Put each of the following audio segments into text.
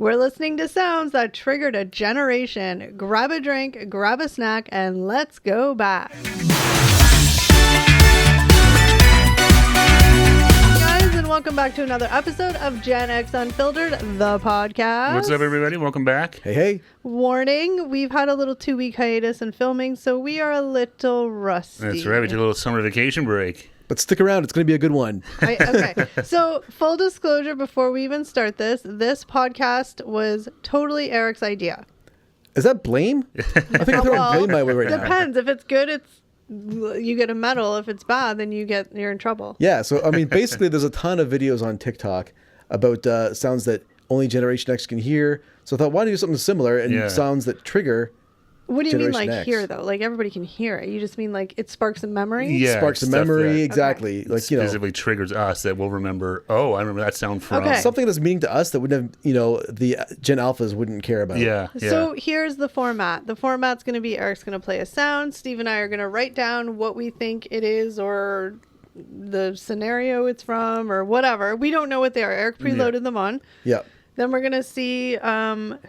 We're listening to sounds that triggered a generation. Grab a drink, grab a snack, and let's go back. Guys, and welcome back to another episode of Gen X Unfiltered, the podcast. What's up, everybody? Welcome back. Hey. Warning, we've had a little 2-week hiatus in filming, so we are a little rusty. That's right. We took a little summer vacation break. But stick around. It's going to be a good one. Okay. So, full disclosure, before we even start this podcast was totally Eric's idea. Is that blame? I think I'm throwing blame my way right now. Depends. If it's good, you get a medal. If it's bad, then you're in trouble. Yeah. So, I mean, basically, there's a ton of videos on TikTok about sounds that only Generation X can hear. So I thought, why don't you do something similar and sounds that trigger What do you Generation mean, like, X. hear, though? Like, everybody can hear it. You just mean, like, it sparks a memory? Yeah. sparks a stuff memory, that exactly. Okay. Like, you know, Specifically triggers us that we'll remember, I remember that sound from. Okay. something that's meaning to us that wouldn't have, the Gen Alphas wouldn't care about. Yeah. So here's the format. The format's going to be Eric's going to play a sound. Steve and I are going to write down what we think it is or the scenario it's from or whatever. We don't know what they are. Eric preloaded them on. Yeah. Then we're going to see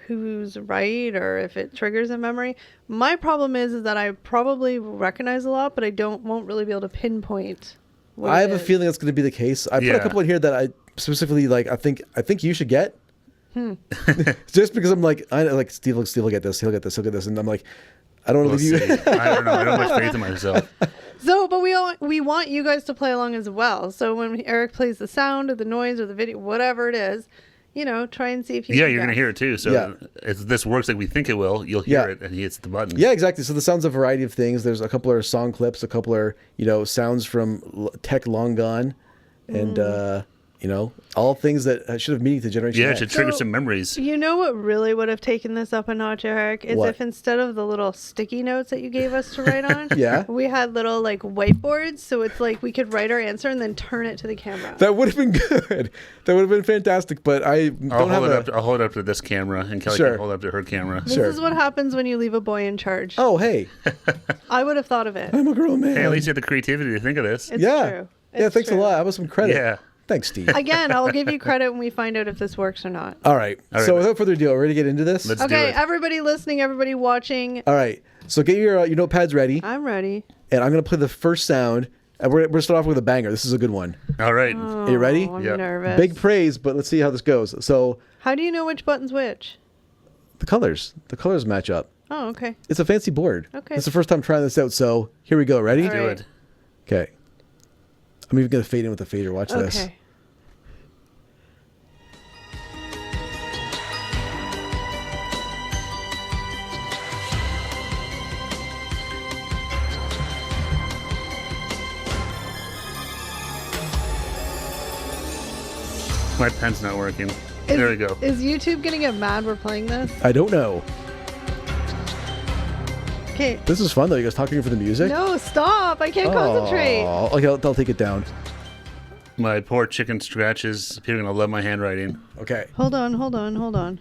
who's right or if it triggers a memory. My problem is that I probably recognize a lot, but I won't really be able to pinpoint what I it have a is. feeling that's going to be the case. I put a couple in here that I specifically like. I think you should get. Just because I'm like, Steve will get this. He'll get this. And I'm like, I don't want to leave you. I don't know. I don't have much faith in myself. So, but we want you guys to play along as well. So when Eric plays the sound or the noise or the video, whatever it is, try and see if you Yeah, can you're going to guess. hear it too. So if this works like we think it will, you'll hear it and he hits the button. Yeah, exactly. So the sound's a variety of things. There's a couple of song clips, a couple are, sounds from tech long gone, and all things that should have meaning to Generation Yeah, it X. should trigger some memories. You know what really would have taken this up a notch, Eric? Is What? if instead of the little sticky notes that you gave us to write on, Yeah. we had little like whiteboards. So it's like we could write our answer and then turn it to the camera. That would have been good. That would have been fantastic. But I don't I'll have hold it up to this camera and Kelly Sure. can hold it up to her camera. This is what happens when you leave a boy in charge. Oh, hey, I would have thought of it. I'm a grown man. Hey, at least you have the creativity to think of this. It's yeah. true. Yeah, It's thanks true. a lot. I was some credit. Yeah. Thanks, Steve. Again, I'll give you credit when we find out if this works or not. All right. right. So without further ado, are we ready to get into this? Let's do Okay, it. everybody listening, everybody watching, All right. So get your notepads ready, I'm ready. and I'm going to play the first sound. And we're going to start off with a banger. This is a good one. All right. Are you ready? Oh, I'm Yep. nervous. Big praise, but let's see how this goes. So How do you know which button's which? the colors match up. Oh, okay. It's a fancy board. Okay. It's the first time trying this out. So here we go. Ready? All Do right. it. Okay. I'm even going to fade in with the fader. Watch this. Okay. My pen's not working. There we go. Is YouTube gonna get mad we're playing this? I don't know. Okay. This is fun though. You guys talking for the music? No, stop! I can't concentrate. Oh, okay, I'll take it down. My poor chicken scratches. People are going to love my handwriting. Okay. Hold on.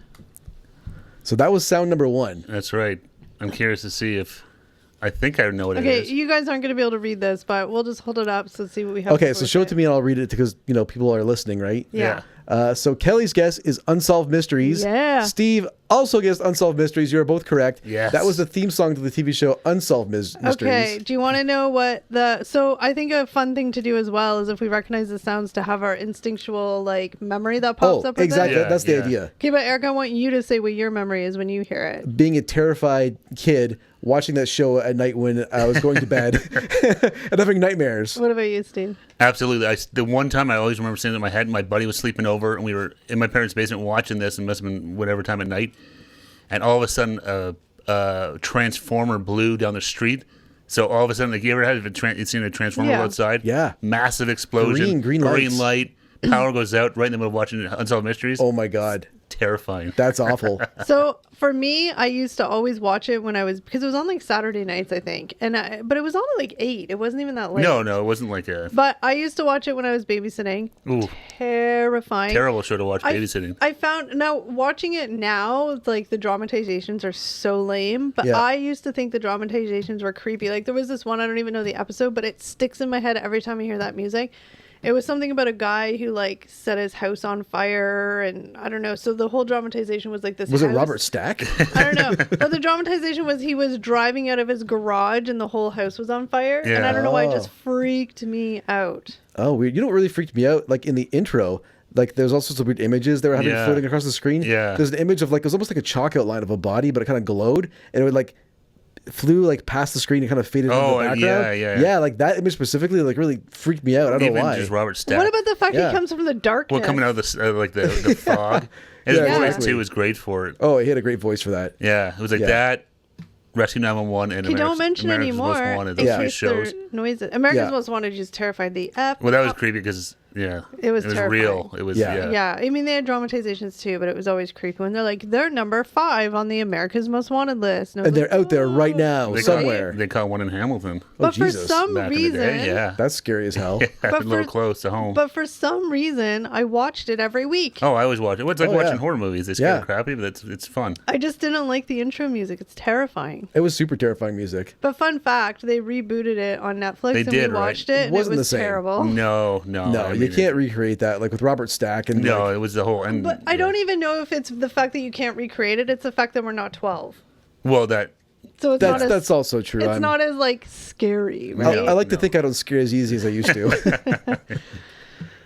So that was sound number one. That's right. I'm curious to see if I think I know what it Okay, is. you guys aren't gonna be able to read this, but we'll just hold it up so see what we have. Okay, before so we show say it to me and I'll read it because people are listening, right? Yeah. So Kelly's guess is Unsolved Mysteries. Yeah. Steve also guessed Unsolved Mysteries. You are both correct. Yes. That was the theme song to the TV show Unsolved Mysteries. Okay, do you want to know what so I think a fun thing to do as well is if we recognize the sounds to have our instinctual like memory that pops up with exactly. it. Yeah, That's the yeah. idea. Okay, but Eric, I want you to say what your memory is when you hear it. Being a terrified kid watching that show at night when I was going to bed and having nightmares. What about you, Steve? Absolutely. The one time I always remember seeing it in my head, my buddy was sleeping over and we were in my parents' basement watching this, and must have been whatever time at night. And all of a sudden, a transformer blew down the street. So all of a sudden, like, you ever had seen a transformer Yeah. outside? Yeah. Massive explosion. Green light. Power goes out right in the middle of watching Unsolved Mysteries. Oh my God. Terrifying. That's awful. So for me, I used to always watch it when because it was on like Saturday nights, I think, but it was on at like 8. It wasn't even that late. No, it wasn't like a But I used to watch it when I was babysitting. ooh, Terrifying. terrible show to watch babysitting. I found now watching it now, it's like the dramatizations are so lame. But Yeah. I used to think the dramatizations were creepy. Like there was this one, I don't even know the episode, but it sticks in my head every time I hear that music. It was something about a guy who like set his house on fire, and I don't know. So the whole dramatization was like this. Was it house- Robert Stack? I don't know. But the dramatization was he was driving out of his garage and the whole house was on fire. And Yeah. I don't know why it Oh. just freaked me out. Oh, weird. You know what really freaked me out? Like in the intro, like there's all sorts of weird images they were having Yeah. floating across the screen. Yeah. There's an image of like, it was almost like a chalk outline of a body, but it kind of glowed and it would like flew like past the screen and kind of faded into Oh, the background. yeah. Yeah, like that image specifically like really freaked me out. I don't know Even why. just Robert Stack. What about the fact Yeah. he comes from the darkness? Well, coming out of the like the fog. His Yeah, voice exactly. too was great for it. Oh, he had a great voice for that. Yeah, it was like Yeah. that. Rescue 911 and You don't mention America's anymore Most Wanted. in Those three case there shows. noises. America's Yeah. Most Wanted just terrified the F. Well, that was out. creepy because It was terrifying. real. It was Yeah. Yeah, I mean they had dramatizations too, but it was always creepy when they're like they're number 5 on the America's Most Wanted list, I was And they're like, out there right now They somewhere. Caught, they caught one in Hamilton. Oh, But for Jesus. some Back reason, in the day, yeah. That's scary as hell. a But little for- close to home. but for some reason I watched it every week. Oh, I always watch it. It's like Oh, watching yeah. horror movies. They scare Yeah. the crap out of you, but it's fun. I just didn't like the intro music. It's terrifying. It was super terrifying music. But fun fact, they rebooted it on Netflix They and did, we right? watched it and it Wasn't was the same. terrible. No. No, I you mean, can't recreate that like with Robert Stack and No, like, it was the whole. And, But I don't even know if it's the fact that you can't recreate it. It's the fact that we're not 12. Well, that. So it's not as that's also true. it's I'm- not as like scary, I, right? I like to No. think I don't scare as easy as I used to.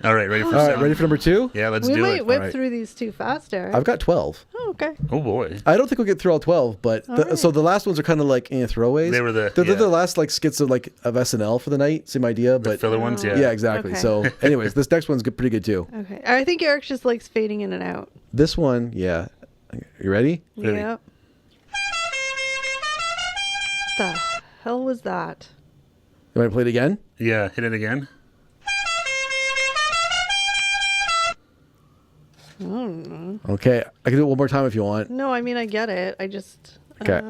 All right, ready for All right, some? ready for number 2? Yeah, let's we do might it. whip Alright. through these too fast, Eric. I've got 12. Oh, okay. Oh boy. I don't think we'll get through all 12, but right. so the last ones are kind of like throwaways. They were they're yeah. the last like skits of SNL for the night. Same idea, but filler ones. Yeah. yeah, exactly. Okay. So, anyways, this next one's pretty good too. Okay. I think Eric just likes fading in and out. This one, yeah. You ready? Ready. Yep. The hell was that? You want to play it again? Yeah. Hit it again. Okay, I can do it one more time if you want. No, I mean I get it. I just Okay.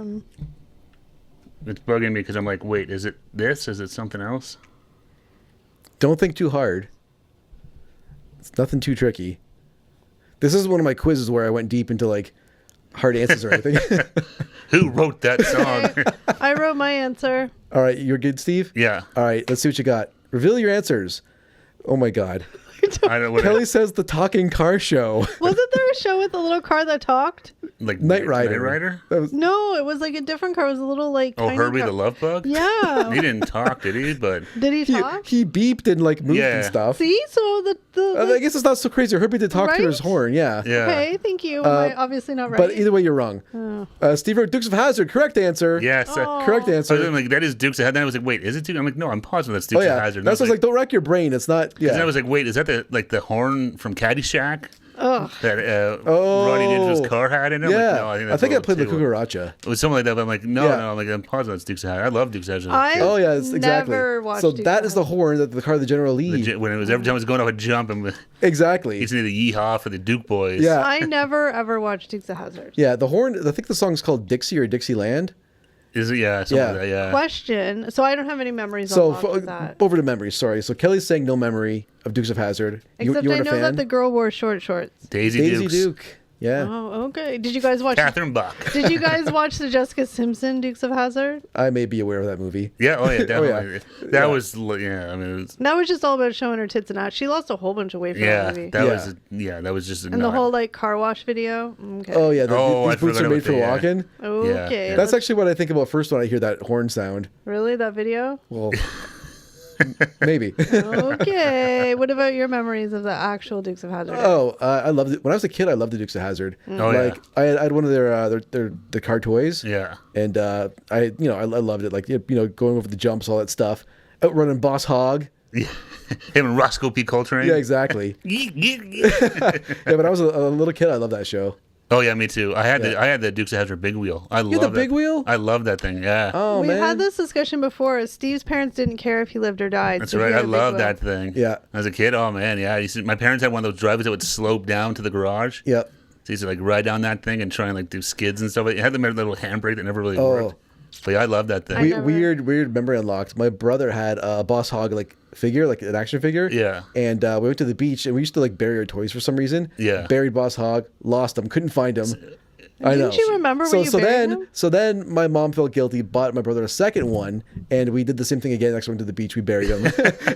It's bugging me because I'm like, wait, is it this? Is it something else? Don't think too hard. It's nothing too tricky. This is one of my quizzes where I went deep into like hard answers or anything. Who wrote that song? I wrote my answer. All right, you're good, Steve? Yeah. All right, let's see what you got. Reveal your answers. Oh my God. I don't. What Kelly says the talking car show. Wasn't there a show with the little car that talked? like Knight Rider. Knight Rider. That was, No, it was like a different car. It was a little like Oh, tiny Herbie car. the Love Bug. Yeah. He didn't talk, did he? But Did he he, talk? he beeped and like moved Yeah. and stuff. See, so I guess it's not so crazy. Herbie did talk through his Right? horn, yeah. yeah. Okay, thank you. Am I obviously not right. But either way, you're wrong. Steve wrote Dukes of Hazzard. Correct answer. Yes. Oh. Correct I answer. was like, that is Dukes of Hazzard. I was like, wait, is it Dukes? I'm like, no, I'm positive that's Dukes Oh yeah, of Hazzard. And that's what's like. Don't rack your brain. It's not. And I Yeah. was like, wait, is that the horn from Caddyshack Ugh. that Roddy Ninja's Oh. car had in it? I'm Yeah. like, no, I think I that's think I a played the little too- Cucaracha. It was something like that. But I'm like, no, Yeah. no. I'm like, I'm positive that's Dukes of Hazzard. I love Dukes of Hazzard. I- Oh yeah, it's exactly. Never watched So Dukes that of is the horn that the car of the General Lee. Legit, when it was every time I was going off a jump and Exactly. it's either the Yeehaw for the Duke Boys. Yeah. I never ever watched Dukes of Hazzard. Yeah, the horn. I think the song's called Dixie or Dixieland. Is it? Yeah. Something Yeah. like that, yeah. Question. So I don't have any memories So on that. over to memories. Sorry. So Kelly's saying no memory of Dukes of Hazzard. Except you I weren't know a fan? that the girl wore short shorts. Daisy, Daisy Dukes. Duke. Yeah, Oh, okay. Did you guys watch? Catherine Buck. Did you guys watch the Jessica Simpson Dukes of Hazzard? I may be aware of that movie. Yeah. Oh yeah. Oh, yeah. Definitely. That was. Yeah. I mean, it was. That was just all about showing her tits and ass. She lost a whole bunch of weight for Yeah. that movie. That Yeah. was. Yeah. That was just. And the whole like car wash video. Okay. Oh yeah, Oh, I these boots forgot are made about for the, yeah. walking. Okay. Yeah. That's actually what I think about first when I hear that horn sound. really that video. Well, maybe. Okay. What about your memories of the actual Dukes of Hazzard? Oh, I loved it when I was a kid. I loved the Dukes of Hazzard. Oh, like yeah. I had one of their the car toys. Yeah. And I loved it. Like going over the jumps, all that stuff. Outrunning Boss Hog. Him and Roscoe P. Coltrane. Yeah, exactly. Yeah, but I was a little kid. I loved that show. Oh yeah, me too. I had the Dukes of Hazzard big wheel. I had the love big wheel? I love that thing. Yeah. Oh We've man. had this discussion before. Steve's parents didn't care if he lived or died. That's so he right. had I a big love wheel. that thing. Yeah. As a kid, oh man, yeah. My parents had one of those drivers that would slope down to the garage. Yep. So you used to like ride down that thing and try and like do skids and stuff. It had the little handbrake that never really Oh. worked. But yeah, I love that thing. I never- Weird memory unlocked. My brother had a Boss Hog like figure, like an action figure. Yeah. And we went to the beach and we used to like bury our toys for some reason. Yeah. Buried Boss Hog, lost him, couldn't find him. I know. Didn't you remember when you buried him? So then my mom felt guilty, bought my brother a second one, and we did the same thing again. Next one to the beach, we buried him.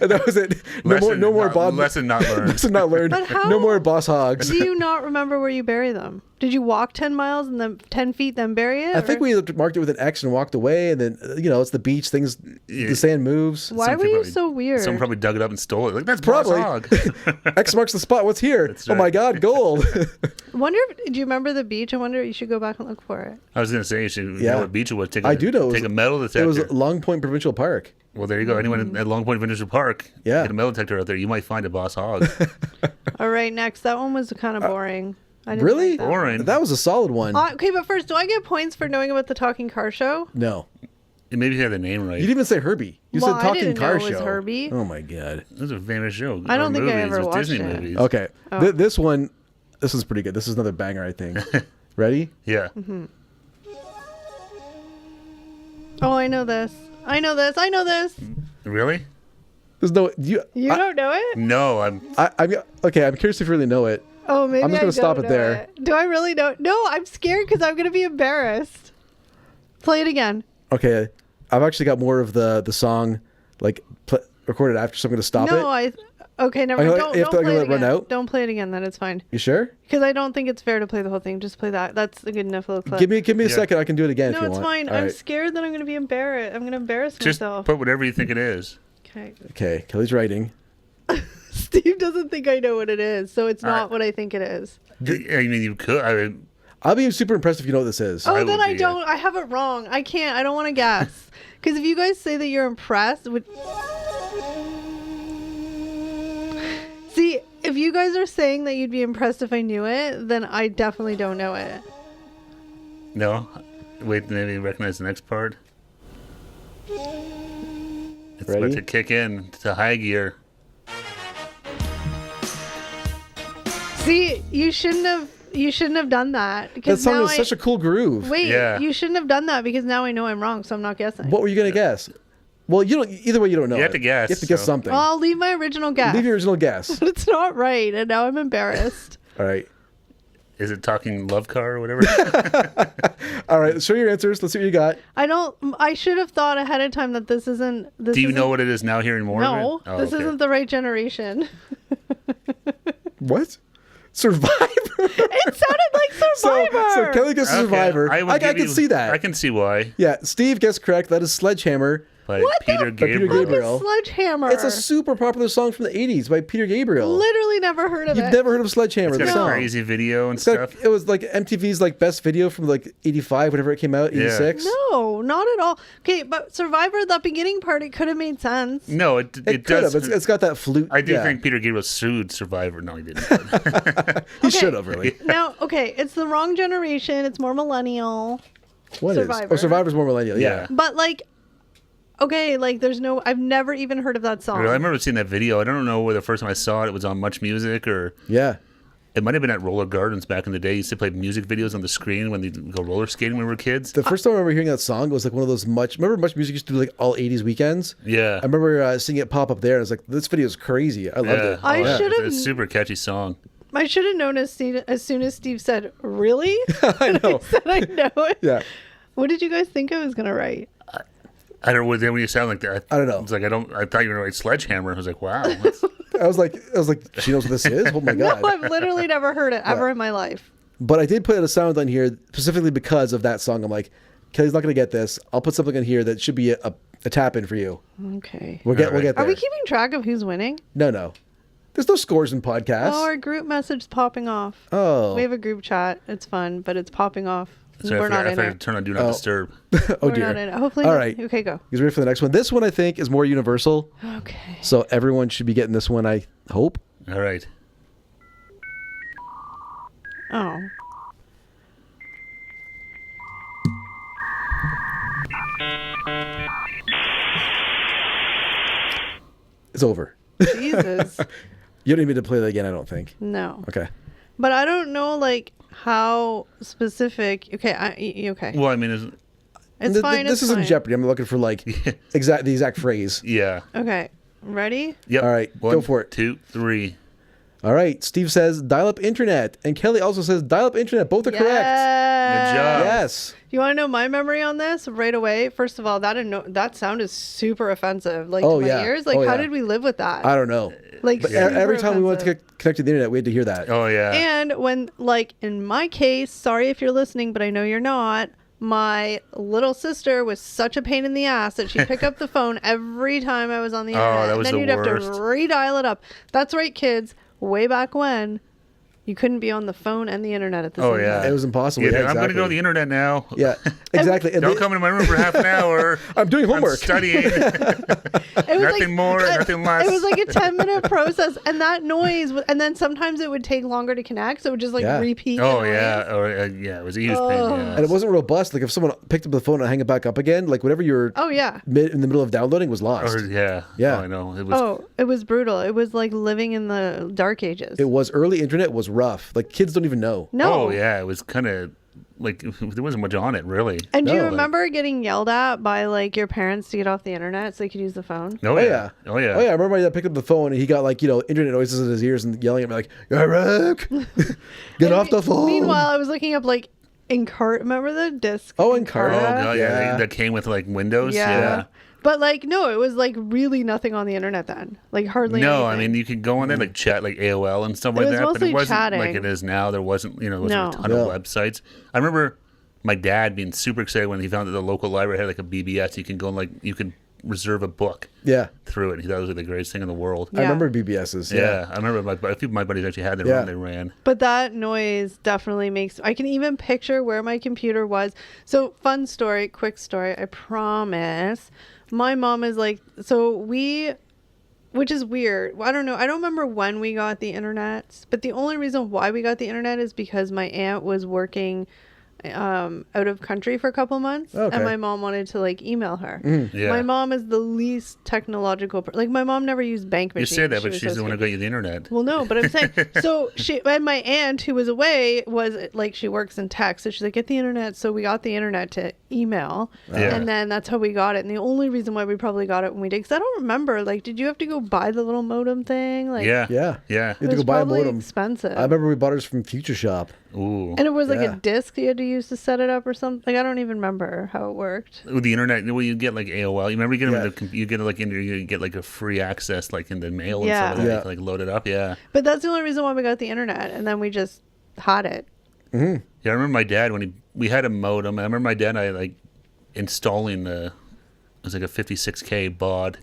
And that was it. No more Bob. Lesson not learned. Lesson not learned. But how- No more boss hogs. Do you not remember where you bury them? Did you walk 10 miles and then 10 feet, then bury it? I think we marked it with an X and walked away, and then it's the beach. Things, the sand moves. Why were you so weird? Someone probably dug it up and stole it. Like, that's Probably. Boss Hog. X marks the spot. What's here? That's Oh my right. God, gold. Wonder do you remember the beach? I wonder you should go back and look for it. I was going to say, you should Yeah. know what beach it was. I do know. Take a metal detector. It was Long Point Provincial Park. Well, there you go. Anyone at Long Point Provincial Park, Yeah. get a metal detector out there. You might find a Boss Hog. All right, next. That one was kind of boring. I didn't Really? like that one. Boring. That was a solid one. Okay, but first, do I get points for knowing about the talking car show? No. Maybe you had the name right. You didn't even say Herbie. You Well, said I Talking didn't Car know it was Show. Herbie. Oh my God. This is a famous show. I don't Or think I movies ever with watched Disney it. movies. Okay. Oh. This one, this is pretty good. This is another banger, I think. Ready? Yeah. Mm-hmm. Oh, I know this. I know this. I know this. Really? There's no. You Don't know it? No, I'm okay. I'm curious if you really know it. Oh, maybe I'm just I gonna stop don't it know there. it. Do I really know? No, I'm scared because I'm going to be embarrassed. Play it again. Okay. I've actually got more of the song like recorded after, so I'm gonna stop No, it. Okay, never I know, mind. Don't you have to, play like, it let it run again. out? Don't play it again. Then it's fine. You sure? Because I don't think it's fair to play the whole thing. Just play that. That's a good enough little clip. Give me a Yeah. second. I can do it again No, if you it's want. fine. All I'm right. scared that I'm going to be embarrassed. I'm going to embarrass just myself. put whatever you think it is. Okay. Okay. Kelly's writing. Steve doesn't think I know what it is, so it's not what I think it is. I mean, you could. I mean, I'll be super impressed if you know what this is. Oh, I then would I be, don't. I have it wrong. I can't. I don't want to guess. Because if you guys say that you're impressed, see, if you guys are saying that you'd be impressed if I knew it, then I definitely don't know it. no. Wait, maybe recognize the next part. It's about Ready? to kick in to high gear. See, you shouldn't have done that. That Because song now is such a cool groove. Wait, Yeah. you shouldn't have done that because now I know I'm wrong, so I'm not guessing. What were you gonna guess? Well, you don't. Either way, you don't know. You have it. to guess, You have to guess so- something. Well, I'll leave my original guess. Leave your original guess. But it's not right, and now I'm embarrassed. All right. Is it talking love car or whatever? All right. Show your answers. Let's see what you got. I should have thought ahead of time that this isn't. This Do you isn't- know what it is now? Hearing more No, of it? Oh, this okay. isn't the right generation. What? Survivor. It sounded like Survivor. So Kelly guesses Okay, Survivor. will I give can you- see that. I can see why. Yeah, Steve guessed correct. That is Sledgehammer. By What the Peter fuck Peter Gabriel. Gabriel. Sledgehammer. It's a super popular song from the 80s by Peter Gabriel. Literally never heard of You've it. never heard of Sledgehammer, It's the got a song. crazy video and It's got- stuff. it was like MTV's like best video from like 85, whenever it came out, 86. No, not at all. Okay, but Survivor, the beginning part, it could have made sense. No, it It could does. have. It's got that flute. I do yeah. think Peter Gabriel sued Survivor. No, he didn't. He should have, really. Now, okay, it's the wrong generation. It's more millennial. What is? Survivor. Oh, Survivor's more millennial. Yeah. Yeah. But like, okay, like there's no. I've never even heard of that song. I remember seeing that video. I don't know where the first time I saw it, it was on Much Music, or Yeah. it might have been at Roller Gardens back in the day. You used to play music videos on the screen when they go roller skating when we were kids. The first time I remember hearing that song, it was like one of those remember Much Music used to do like all 80s weekends? Yeah. I remember seeing it pop up there. And I was like, this video is crazy. I loved it. I yeah. should have- It's a super catchy song. I should have known as soon as Steve said, "Really?" I know. said I know it. Yeah. What did you guys think I was gonna write? I don't know when you sound like that. I don't know. It's like I thought you were gonna write Sledgehammer. I was like, wow. that's- I was like, she knows what this is? Oh my God. No, I've literally never heard it ever in my life. But I did put a sound on here specifically because of that song. I'm like, Kelly's not going to get this. I'll put something in here that should be a tap in for you. Okay. We'll get All right. there. Are we keeping track of who's winning? No. There's no scores in podcasts. Oh, our group message popping off. Oh. We have a group chat. It's fun, but it's popping off. So We're not I in forgot to it. turn on Do Not Disturb. Oh We're dear. not in it. Hopefully. All not- right. Okay, go. You ready for the next one? This one I think is more universal. Okay. So everyone should be getting this one, I hope. All right. Oh. It's over. Jesus. You don't need me to play that again, I don't think. No. Okay. But I don't know, like, how specific. Okay. Okay. Well, I mean, It's fine. This it's isn't fine. Jeopardy. I'm looking for like the exact phrase. yeah. Okay. Ready? Yep. All right, One, go for it. 2, 3. All right. Steve says dial-up internet, and Kelly also says dial-up internet. Both are correct. Good job. Yes. You want to know my memory on this right away? First of all, that sound is super offensive. Like Oh, to my yeah. ears. Like Oh, how yeah. did we live with that? I don't know. Like But super every time we wanted to offensive. get connected to the internet, we had to hear that. Oh yeah. And when, like, in my case, sorry if you're listening, but I know you're not, my little sister was such a pain in the ass that she'd pick up the phone every time I was on the internet. that was and then the you'd worst. have to redial it up. That's right, kids. Way back when, you couldn't be on the phone and the internet at the Oh same yeah. time. It was impossible. Yeah, Yeah, I'm going to go to the exactly. internet now. Yeah, exactly. And Don't they- come into my room for half an hour. I'm doing homework. I'm studying. It was Nothing more, nothing less. It was like a 10-minute process, and that noise, and then sometimes it would take longer to connect, so it would just like Yeah. repeat. the Oh noise. yeah. Or yeah, it was a huge pain. Yeah. And it wasn't robust. Like if someone picked up the phone and hang it back up again, like whatever you were Oh yeah. in the middle of downloading was lost. Or, yeah. Yeah. Oh, I know. It was. Oh, it was brutal. It was like living in the dark ages. It was early internet was rough. Like kids don't even know. No. Oh yeah. It was kind of like there wasn't much on it really. And do you No. remember getting yelled at by like your parents to get off the internet so they could use the phone? Oh yeah. Oh yeah. Oh yeah. I remember my dad picked up the phone and he got like internet noises in his ears and yelling at me like, "Eric, get off the phone." Meanwhile, I was looking up like remember the disc? Oh, Oh Encarta? god. Yeah. Yeah. That came with like Windows. Yeah. Yeah. But like no, it was like really nothing on the internet then. Like hardly No, I anything. mean you could go on there like chat like AOL and stuff like was that, but mostly it wasn't like chatting. it is now. There wasn't there wasn't No. a ton No. of websites. I remember my dad being super excited when he found that the local library had like a BBS. You can go and like you could reserve a book Yeah. through it. He thought it was like the greatest thing in the world. Yeah. I remember BBSs. Yeah, I remember a few of my buddies actually had their Yeah. own. They ran. But that noise definitely makes. I can even picture where my computer was. So, fun story, quick story, I promise. My mom is like, which is weird. I don't know. I don't remember when we got the internet, but the only reason why we got the internet is because my aunt was working out of country for a couple months, Okay. and my mom wanted to like email her. Yeah. My mom is the least technological. Like my mom never used bank You machines. say that, She but was she's so the one who scared. got you the internet. Well, no, but I'm saying, so she, and my aunt who was away was like, she works in tech. So she's like, get the internet. So we got the internet to email. Yeah. And then that's how we got it. And the only reason why we probably got it when we did, because I don't remember, like, did you have to go buy the little modem thing? Like, Yeah. Yeah. Yeah. You it had to was go buy a probably modem. expensive. I remember we bought ours from Future Shop. Ooh. And it was like Yeah. a disc you had to use to set it up or something. Like, I don't even remember how it worked. With the internet, well, you get like AOL. You remember you get them Yeah. in the, you get like you get like a free access like in the mail and Yeah. stuff like that. Yeah. You can, like load it up. Yeah. But that's the only reason why we got the internet. And then we just had it. Yeah, I remember my dad when we had a modem. I remember my dad and I like installing it was like a 56K baud.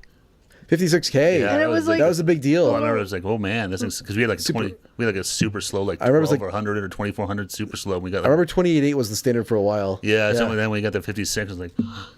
56K. Yeah, And it that was like- that was a big deal. Well, I remember it was like, oh man, this is because we had like Super- 20, we had like a super slow like I remember it was 1200 or 2400 super slow. We got I like, remember 28.8 was the standard for a while. yeah, something like that. When we got the 56, I was like,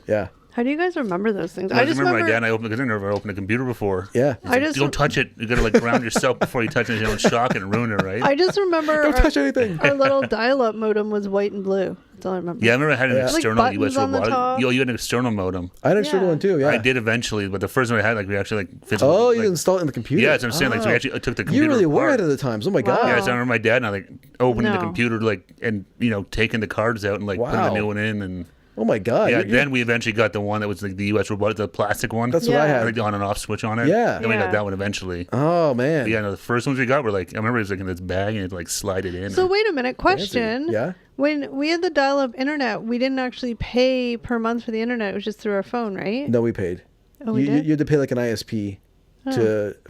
Yeah. How do you guys remember those things? I just remember my dad and I opened because I never opened a computer before. Yeah. I just Don't touch it. You gotta like ground yourself before you touch it. You don't shock it and ruin it, right? I just remember Don't touch anything. our little dial-up modem was white and blue. That's all I remember. Yeah, I remember I had an Yeah. Like external buttons US on the robotic. top. Yo, you had an external modem. I had an external Yeah. one too. Yeah. I did eventually, but the first one I had, like, we actually like physically. Oh, you like, installed it in the computer. Yeah, that's what I'm saying. Like, so we Oh. actually took the computer. You really were apart. ahead of the times. Oh my god. Yeah, Wow. so I remember my dad and I like opening the No. computer like and taking the cards out and like putting Wow. the new one in and Oh my god. yeah. You're- Then we eventually got the one that was like the US robotic, the plastic one. That's what I Yeah. had. like the on and off switch on it. Yeah. Then we got Yeah. that one eventually. Oh man. But yeah, no, the first ones we got were like I remember it was like in this bag and it like slide it in. So wait a minute, question. Yeah. When we had the dial-up internet, we didn't actually pay per month for the internet. It was just through our phone, right? No, we paid. Oh, we you, did? you had to pay like an ISP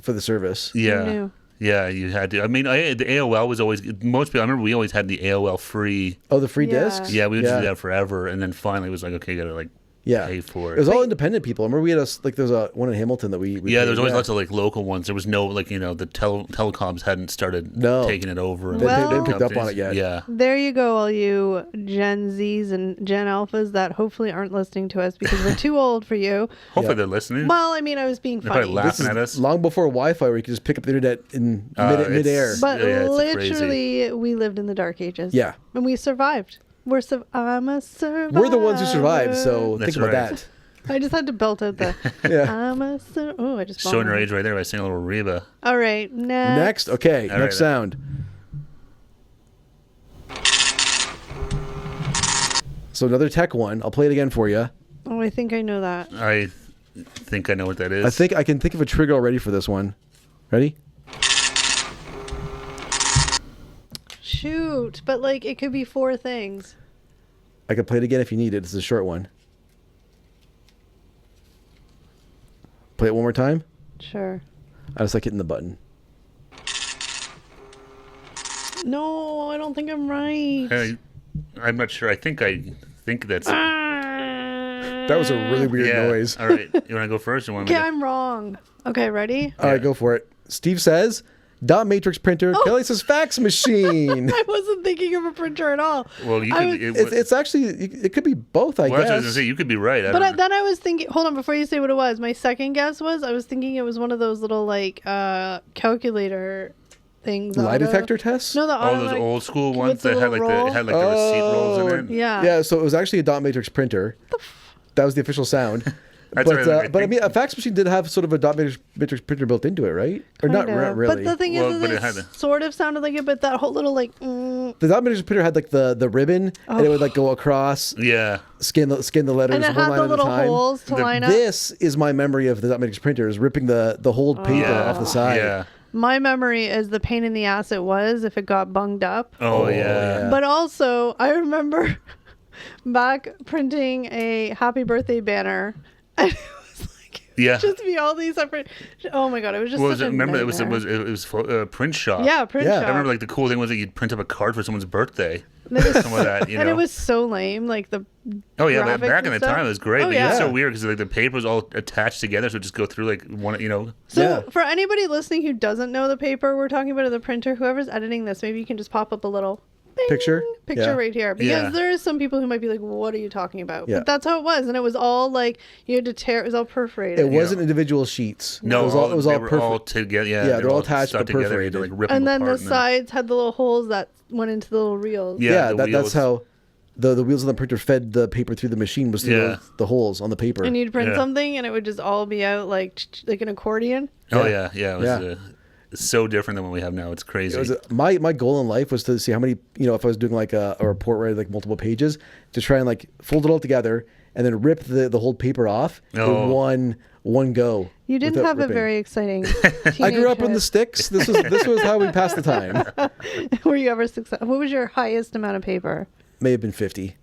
for the service. yeah. knew? Yeah, you had to. I mean, the AOL was always most people. I remember we always had the AOL free. Oh, the free Yeah. discs. Yeah, we would Yeah. do that forever, and then finally it was like, okay, you gotta like Yeah. pay for it. It was all independent people. I remember we had there was a one in Hamilton that we Yeah, paid. there was always lots of like local ones. There was no like the telecoms hadn't started No. taking it over. They Well- didn't pick up on it yet. Yeah, There you go, all you Gen Zs and Gen Alphas that hopefully aren't listening to us because we're too old for you. hopefully Yeah. they're listening. Well, I mean, I was being They're probably funny. laughing This at is us. long before Wi-Fi, where you could just pick up the internet in It's- midair. But Yeah, it's literally, we lived in the dark ages. Yeah. And we survived. I'm a survivor. We're the ones who survived, so That's think about right. that. I just had to belt out the. Yeah. I'm a oh, I just. Showing your bombed. age right there by saying a little Reba. All right, Next, okay, All next right. sound. So another tech one. I'll play it again for you. Oh, I think I know that. I think I know what that is. I think I can think of a trigger already for this one. Ready? shoot. But, like, it could be 4 things. I can play it again if you need it. It's a short one. Play it one more time. Sure. I just like hitting the button. No, I don't think I'm right. I'm not sure. I think that's it. That was a really weird Yeah. noise. All right. You want to go first? Or want me Okay, to? I'm wrong. Okay, ready? All right, go for it. Steve says, dot matrix printer. Oh. Kelly says fax machine. I wasn't thinking of a printer at all. Well, you I could. was- It's actually, it could be both, I well, that's what I was guess. gonna say. You could be right. But then I was thinking, hold on, before you say what it was, my second guess was I was thinking it was one of those little, like, calculator things. Lie auto- detector tests? No, the all auto, those like, old school with ones the that had little like roll. the receipt rolls in it. Yeah. Yeah, so it was actually a dot matrix printer. That was the official sound. That's what I But I think. mean, a fax machine did have sort of a dot matrix printer built into it, right? Or not Kinda. really. But the thing Well, is, but it it had a- sort of sounded like it, but that whole little, like, The dot matrix printer had like the ribbon, and it would like go across, Yeah. scan the letters and it one had line the at a little time. holes to The- line up. This is my memory of the dot matrix printer: is ripping the whole paper Yeah. off the side. Yeah. My memory is the pain in the ass it was if it got bunged up. Oh, yeah. yeah. But also, I remember back printing a happy birthday banner, and it was like Yeah. just be all these separate. Oh my god, it was just. Well, such a remember it nightmare. was print shop. Yeah, print Yeah. shop. I remember like the cool thing was that you'd print up a card for someone's birthday. And it was- Some of that, you know. and it was so lame, like the. Oh yeah, graphics back in and the stuff. time it was great. Oh, But yeah. it's so weird because like the paper was all attached together, so it just go through like one, you know. So Yeah. for anybody listening who doesn't know the paper we're talking about, or the printer, whoever's editing this, maybe you can just pop up a little bing, Picture? picture Yeah. right here, because Yeah. there is some people who might be like, "What are you talking about?" Yeah. But that's how it was, and it was all like you had to tear. It was all perforated. It wasn't individual sheets. No, it was all they were all together. Yeah, Yeah, they they're were all attached stuck but together. You had to, like perforated. rip and them then the apart sides had the little holes that went into the little reels. Yeah. the that's wheels. how the wheels on the printer fed the paper through the machine, was through Yeah. the holes on the paper. And you'd print Yeah. something, and it would just all be out like an accordion. Oh Yeah. yeah. It was Yeah. it's so different than what we have now. It's crazy. It was my goal in life was to see how many, if I was doing like a report where I had like multiple pages, to try and like fold it all together and then rip the whole paper off Oh. in one go. You didn't without have ripping. a very exciting. I grew up in the teenagehood. sticks. This was how we passed the time. Were you ever successful? What was your highest amount of paper? May have been 50.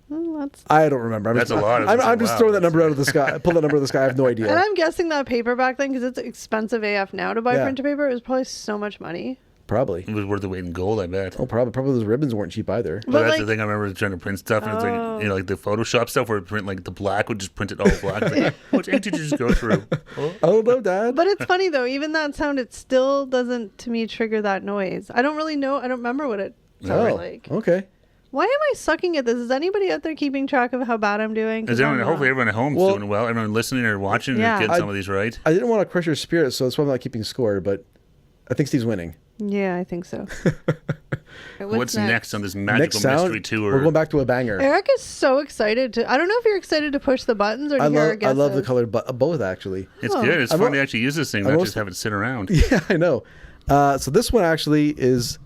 That's. I don't remember. That's a lot. I'm just Wow. throwing that number out of the sky. Pull that number out of the sky. I have no idea. And I'm guessing that paper back then, because it's expensive AF now to buy Yeah. printer paper, it was probably so much money. Probably. It was worth the weight in gold, I bet. Oh, probably those ribbons weren't cheap either. Well, that's like, the thing. I remember trying to print stuff, and it's Oh. like like the Photoshop stuff where it print like the black would just print it all black. It's like, how much ink did you just go through? Oh. I don't know, Dad. but it's funny though, even that sound, it still doesn't to me trigger that noise. I don't really know. I don't remember what it sounded like. Okay. Why am I sucking at this? Is anybody out there keeping track of how bad I'm doing? 'Cause Is everyone, I'm not. hopefully everyone at home's Well- doing well. Everyone listening or watching Yeah. is getting I- some of these right. I didn't want to crush your spirit, so that's why I'm not keeping score. But I think Steve's winning. Yeah, I think so. Okay, What's next on this magical Next sound, mystery tour? we're going back to a banger. Eric is so excited to. I don't know if you're excited to push the buttons or to hear our I guesses. love the color, both actually. It's Oh. good. It's I'm fun al- to actually use this thing, I'm not also- just have it sit around. Yeah, I know. So this one actually is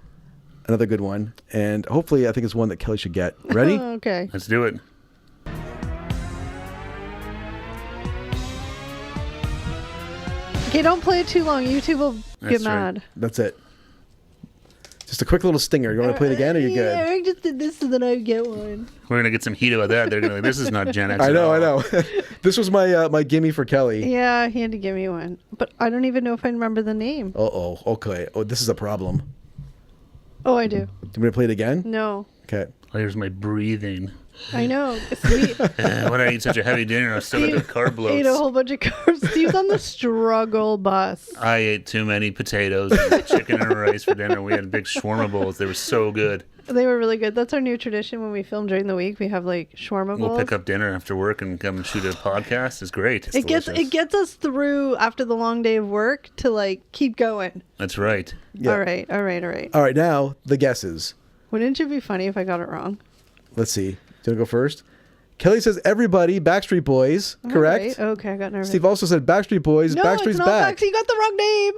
another good one, and hopefully I think it's one that Kelly should get. Ready? Okay. Let's do it. Okay, don't play it too long. YouTube will get That's right. mad. That's it. Just a quick little stinger. You want to play it again, or you good? Eric just did this so that I get one. We're gonna get some heat about that. They're gonna be like, this is not Gen X. I at know. all." This was my gimme for Kelly. Yeah, he had to give me one. But I don't even know if I remember the name. Okay. Oh, this is a problem. Oh, I do. Do you want me to play it again? No. Okay. Oh, here's my breathing. I know. Steve When I eat such a heavy dinner, I still got the carb ate a bloats. whole bunch of carbs. Steve's on the struggle bus. I ate too many potatoes and chicken and rice for dinner. We had big shawarma bowls. They were so good. They were really good. That's our new tradition when we film during the week. We have like shawarma We'll bowls. pick up dinner after work and come and shoot a podcast. It's great. It's It gets us through after the long day of work to like keep going. That's right. Yeah. All right. All right. Now the guesses. Wouldn't it be funny if I got it wrong? Let's see. Do you want to go first? Kelly says everybody. Backstreet Boys. All Correct. right. Okay, I got nervous. Steve also said Backstreet Boys. no, Backstreet's it's not back. Backstreet. You got the wrong name.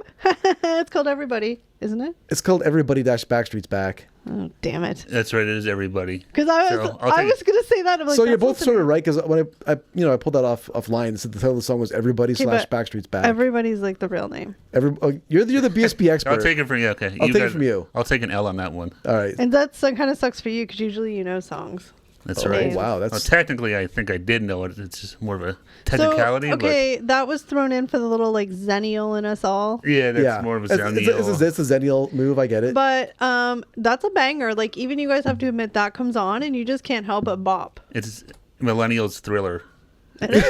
It's called Everybody, isn't it? It's called Everybody Backstreet's Back. Oh, damn it. That's right. It is everybody. Because I was going to say that. I'm like, So you're both that's sort of right, because when I pulled that offline, and said the title of the song was "Everybody / but Backstreet's Back." Everybody's like the real name. You're the BSB expert. I'll take it from you. Okay. I'll take it from you. I'll take an L on that one. All right. And that kind of sucks for you because usually you know songs. That's Oh, right. wow. Well, That's technically, I think I did know it. It's just more of a technicality. So, okay, that was thrown in for the little like Zennial in us all. But yeah, more of a Zennial. It's a Zennial move. I get it. But that's a banger. Like even you guys have to admit that comes on and you just can't help but bop. It's Millennials Thriller. It is.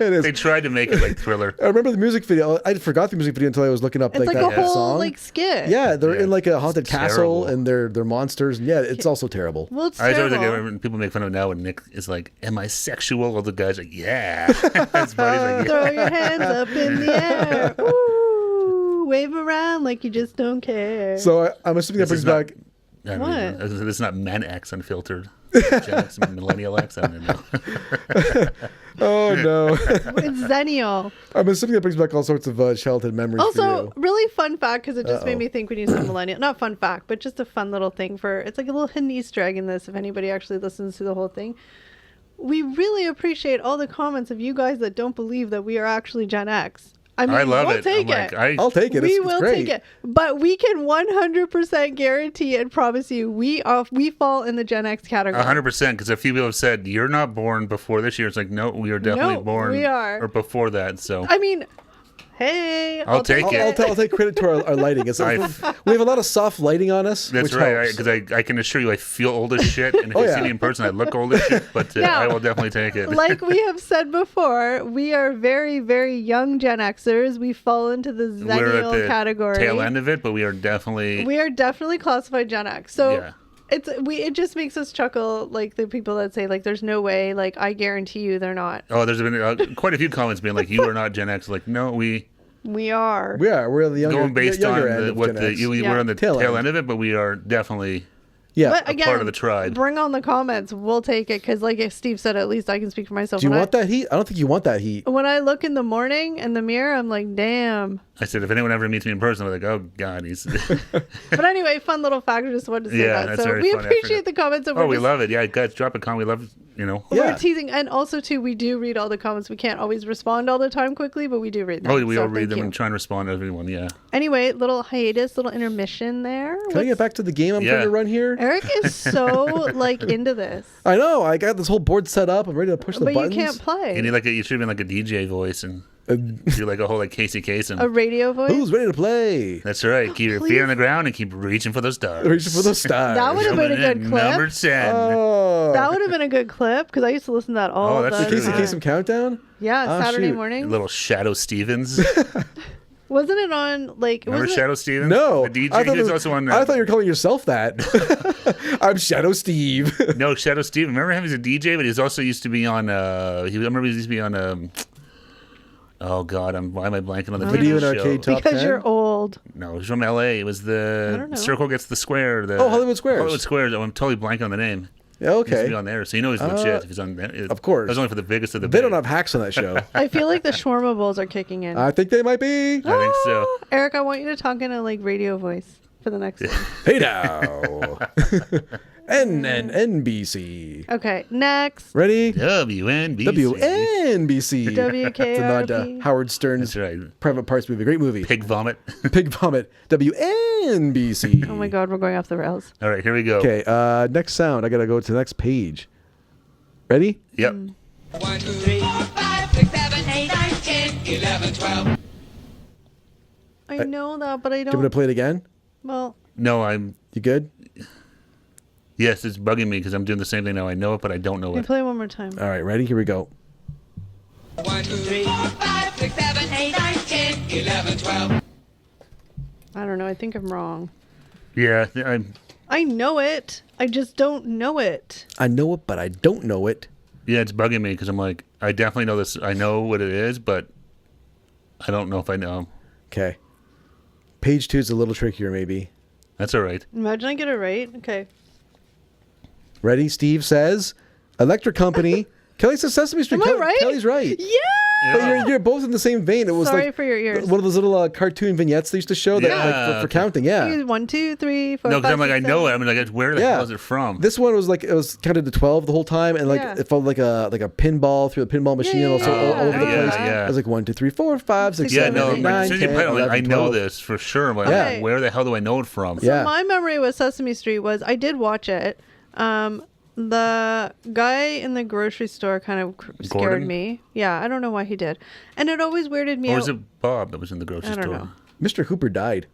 It is. They tried to make it like Thriller. I remember the music video. I forgot the music video until I was looking up It's like that a whole song. like skit. Yeah, they're Yeah. in like a haunted It's castle, terrible. and they're monsters. And yeah, it's also terrible. Well, it's I always terrible. like when people make fun of it now, and Nick is like, "Am I sexual?" Well, the guy's like, "Yeah." His buddy's like, "Yeah." Throw your hands up in the air. Ooh, wave around like you just don't care. So I'm assuming that This brings is back. I What? This is not Men X Unfiltered. Gen X Millennial X. I don't know. Oh no! It's Zennial. I'm assuming that brings back all sorts of childhood memories. Also, for you. really fun fact because it just made me think when you said millennial. Not fun fact, but just a fun little thing for it's like a little hidden Easter egg in this. If anybody actually listens to the whole thing, we really appreciate all the comments of you guys that don't believe that we are actually Gen X. I mean, I love we'll it. Take I'm it. like, I'll take it. We It's will great. take it, but we can 100% guarantee and promise you we fall in the Gen X category. 100%. Because a few people have said you're not born before this year. It's like, no, we are definitely No, born. we are. or before that. So I mean, hey, I'll take it. I'll take credit to our lighting. We have a lot of soft lighting on us. That's which right. helps. Because I can assure you, I feel old as shit. And if Oh, you yeah. see me in person, I look old as shit. But Now, I will definitely take it. Like we have said before, we are very, very young Gen Xers. We fall into the We're at Zennial the category. tail end of it, but we are definitely. We are definitely classified Gen X. So Yeah. it just makes us chuckle, like the people that say like there's no way, like I guarantee you they're not. Oh, there's been quite a few comments being like, "You are not Gen X." Like, no, we We are. We're the younger, going based on younger end of what Gen X. we're on the Tail tail end. end of it, but we are definitely. Yeah. But a again, part of the tribe. Bring on the comments. We'll take it because, like Steve said, at least I can speak for myself. Do you When want that heat? I don't think you want that heat. When I look in the morning in the mirror, I'm like, damn. I said, if anyone ever meets me in person, I'm like, oh god, he's. But anyway, fun little fact. I just wanted to say Yeah, that. that's So very we funny. I appreciate forgot. the comments. And Oh, we're we just- love it. Yeah, guys, drop a comment. We love, Yeah. We're teasing, and also too, we do read all the comments. We can't always respond all the time quickly, but we do read them. Oh, we so all read thank them you. and try and respond to everyone. Yeah. Anyway, little hiatus, little intermission there. Can I get back to the game I'm trying to run here? Eric is so like into this, I know. I got this whole board set up. I'm ready to push the but buttons. you can't play. You need you should have been like a DJ voice and do like a whole like Casey Kasem. A radio voice. Who's ready to play? That's right. Keep your feet on the ground and keep reaching for those stars. Reaching for the stars. That would have been a Coming good in clip. Number 10. Oh. That would have been a good clip because I used to listen to that all that's the true. Casey time. Kasem countdown? Yeah, Oh, Saturday shoot. morning. Little Shadow Stevens. Wasn't it on like? Remember wasn't Shadow Stevens? No. The DJ. I He thought, was also on. I thought you were calling yourself that. I'm Shadow Steve. No, Shadow Steve. Remember him? He's a DJ, but he's also used to be on. He used to be on. Oh God, why am I blanking on the Video and show? Arcade Top because 10? you're old. No, he's from L.A. It was I don't know. the Circle Gets the Square. Oh, Hollywood Squares. Hollywood Squares. Oh, I'm totally blanking on the name. Yeah, He used to okay. be on there, so you know he's legit. If he's on there, Of course. That was only for the biggest of the. They big. don't have hacks on that show. I feel like the shawarma bowls are kicking in. I think they might be. I think so. Eric, I want you to talk in a like radio voice for the next one. Hey now. NBC. Okay, next. Ready? WNBC. WNBC. It's a nod to WKRP. Howard Stern's That's right. Private Parts movie. Great movie. Pig vomit. Pig Vomit. WNBC. Oh my God, we're going off the rails. All right, here we go. Okay, next sound. I gotta go to the next page. Ready? Yep. 1, 2, 3, 4, 5, 6, 7, 8, 9, 10, 11, 12. I know that, but I Do you want me to don't. play it again? Well, No, You good? Yes, it's bugging me because I'm doing the same thing now. I know it, but I don't know can you it. play one more time? All right, ready? Here we go. 1, 2, 3, 4, 5, 6, 7, 8, 9, 10, 11, 12. I don't know. I think I'm wrong. Yeah, I know it. I just don't know it. I know it, but I don't know it. yeah, it's bugging me because I'm like, I definitely know this. I know what it is, but I don't know if I know. Okay. Page 2 is a little trickier, maybe. That's all right. Imagine I get it right. Okay. Ready? Steve says, Electric Company. Kelly says Sesame Street. Am I right? Kelly's right. Yeah. But you're both in the same vein. It was Sorry like for your ears. one of those little cartoon vignettes they used to show that like, for counting. Yeah. 1, 2, 3, 4, No, because 5, I'm like, 6, I know 7. it. I'm like, where the hell is it from? This one was like it was counted to 12 the whole time, and like Yeah. it felt like a pinball through the pinball machine, and also all over the yeah, place. yeah. It was like 1, 2, 3, 4, 5, 6, Yeah, 7, no, 8, like, 9, as soon as you 10, play it, I'm like, 11, I know 12. this for sure. Like, Yeah. where the hell do I know it from? Yeah. My memory with Sesame Street was I did watch it. The guy in the grocery store kind of scared Gordon? me. Yeah, I don't know why he did. And it always weirded me Or out. was it Bob that was in the grocery I don't store? know. Mr. Hooper died.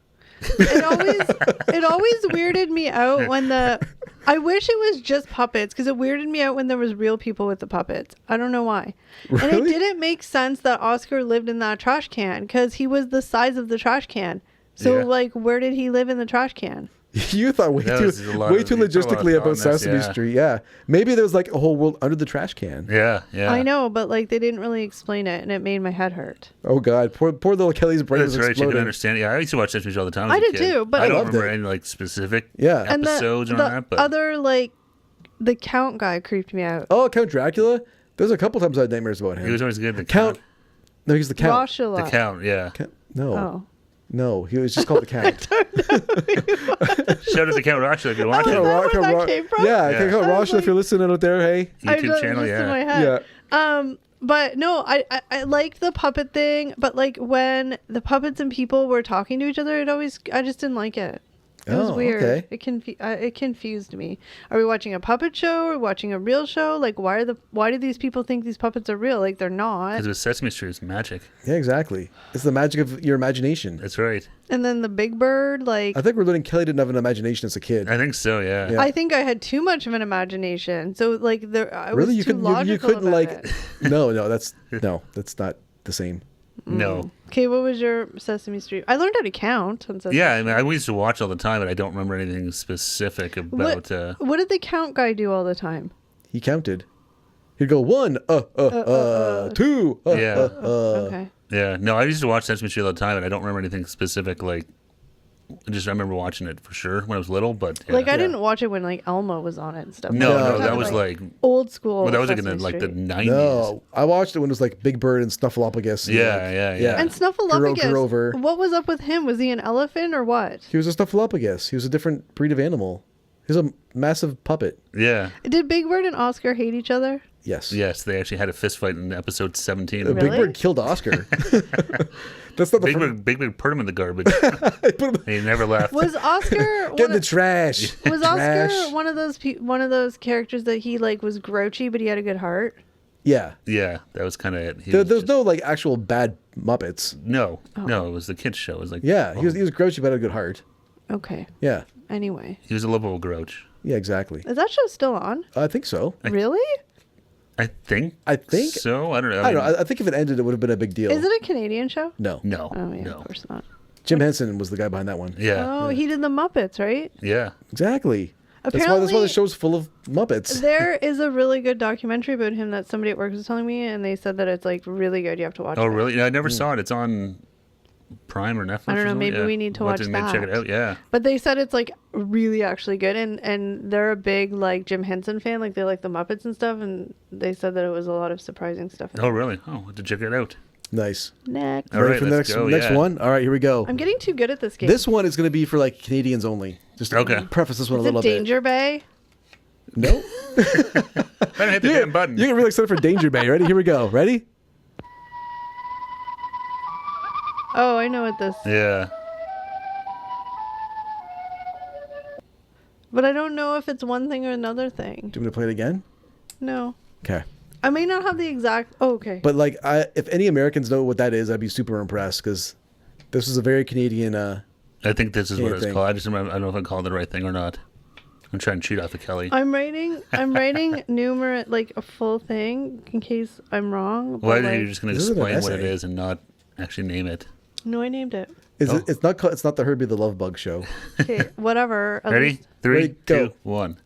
It always weirded me out when I wish it was just puppets because it weirded me out when there was real people with the puppets. I don't know why. And it Really? didn't make sense that Oscar lived in that trash can because he was the size of the trash can. So Yeah. like, where did he live in the trash can? You thought way That too was a lot of- too you put a lot of logistically thought about in this, Sesame yeah. Street. Yeah, maybe there was like a whole world under the trash can. Yeah, yeah. I know, but like they didn't really explain it, and it made my head hurt. Oh God, poor little Kelly's brain That's was right. You exploding. can understand. Yeah, I used to watch Sesame Street all the time. As I a did kid. too, but I I don't loved remember it. any like specific Yeah. And episodes the on that. But other like the Count guy creeped me out. Oh, Count Dracula. There's a couple times I had nightmares about him. he was always good. The Count. No, he's the Count. Roshula. The Count. Yeah. No. Oh. No, he was just called the Count. Shout out to Count Rochester if you're watching. Oh, is that where that came from? Yeah, Yeah. Count I was Roshla, if you're listening out there, hey. YouTube channel. just in my Yeah. head. Yeah. But no, I like the puppet thing, but like when the puppets and people were talking to each other, I just didn't like it. It was Oh, weird. okay. It confused me. Are we watching a puppet show? Are we watching a real show? Like, why do these people think these puppets are real? Like, they're not. Because with Sesame Street, it's magic. Yeah, exactly. It's the magic of your imagination. That's right. And then the Big Bird, like, I think we're learning Kelly didn't have an imagination as a kid. I think so. Yeah. Yeah. I think I had too much of an imagination. So like, I Really, was you too couldn't logical you couldn't about like it. no, that's not the same. No. Okay, what was your Sesame Street? I learned how to count on Sesame Yeah, I mean, I used to watch all the time, but I don't remember anything specific about. What did the count guy do all the time? He counted. He'd go 1, 2, Yeah. Okay. Yeah, no, I used to watch Sesame Street all the time, and I don't remember anything specific. Like, I remember watching it for sure when I was little, but yeah. Like I didn't watch it when like Elmo was on it and stuff. No, Like, No, I'm no, that talking, was like, old school. well, that was like in Sesame the, like the Street. 90s. No, I watched it when it was like Big Bird and Snuffleupagus. and, Yeah, like, yeah. And Snuffleupagus. Grover. What was up with him? Was he an elephant or what? He was a Snuffleupagus. He was a different breed of animal. He was a massive puppet. Yeah. Did Big Bird and Oscar hate each other? Yes. Yes, they actually had a fist fight in episode 17. Big Really? Bird killed Oscar. That's not the Big Bird put him in the garbage. Put him He never left. Was Oscar get in the trash. was Trash. Oscar one of those characters that he like was grouchy but he had a good heart? Yeah. Yeah, that was kind of it. He There, was there's just- no like actual bad Muppets. No, Oh. no, it was the kids' show. It was like, Yeah, he was grouchy but had a good heart. Okay. Yeah. Anyway, he was a lovable grouch. Yeah, exactly. is that show still on? I think so. Really? I think so. I don't know. I don't know. I think if it ended, it would have been a big deal. Is it a Canadian show? No. No, Oh yeah, no. of course not. Jim Henson was the guy behind that one. Yeah, Oh, he did the Muppets, right? yeah. Exactly. That's why Apparently- the show's full of Muppets. There is a really good documentary about him that somebody at work was telling me, and they said that it's like really good. You have to watch it. Oh, really? No, I never saw it. It's on Prime or Netflix. I don't or know, something? maybe Yeah. we need to We'll have watch maybe check it that. out. Yeah. But they said it's like really actually good, and they're a big like Jim Henson fan. Like they like the Muppets and stuff, and they said that it was a lot of surprising stuff. in Oh, it. really? Oh, we'll have to check it out. Nice. Next, All Ready right, for the let's next go, next yeah. one? All right, here we go. I'm getting too good at this game. This one is going to be for like Canadians only. Just to Okay. preface this one is a it little Danger Bay? bit. No. I didn't hit the damn button. You're really excited for Danger Bay. Ready? Here we go. Ready? Oh, I know what this. Yeah. But I don't know if it's one thing or another thing. Do you want me to play it again? No, Okay. I may not have the exact. Oh, okay. But like, if any Americans know what that is, I'd be super impressed because this is a very Canadian. I think this is what it's Anything. called. I just remember. I don't know if I called it the right thing or not. I'm trying to cheat off of Kelly. I'm writing numerate like a full thing in case I'm wrong. Why but, are you like, just going to This is an explain what it essay. is and not actually name it? no, I named it. Is Oh. it? It's not. It's not the Herbie the Love Bug show. Okay, whatever. At Ready? least- 3, Ready, go. 2, 1.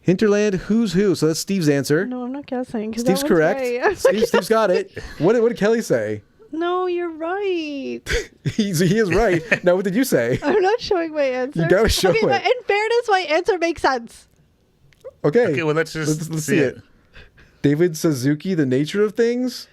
Hinterland. Who's who? So that's Steve's answer. No, I'm not guessing. 'cause Steve's that one's correct. right. I'm not Steve's got it. What did Kelly say? No, you're right. He is right. Now, what did you say? I'm not showing my answer. You gotta show okay, but it. in fairness, my answer makes sense. Okay. Okay, well, let's just let's see it. David Suzuki, The Nature of Things.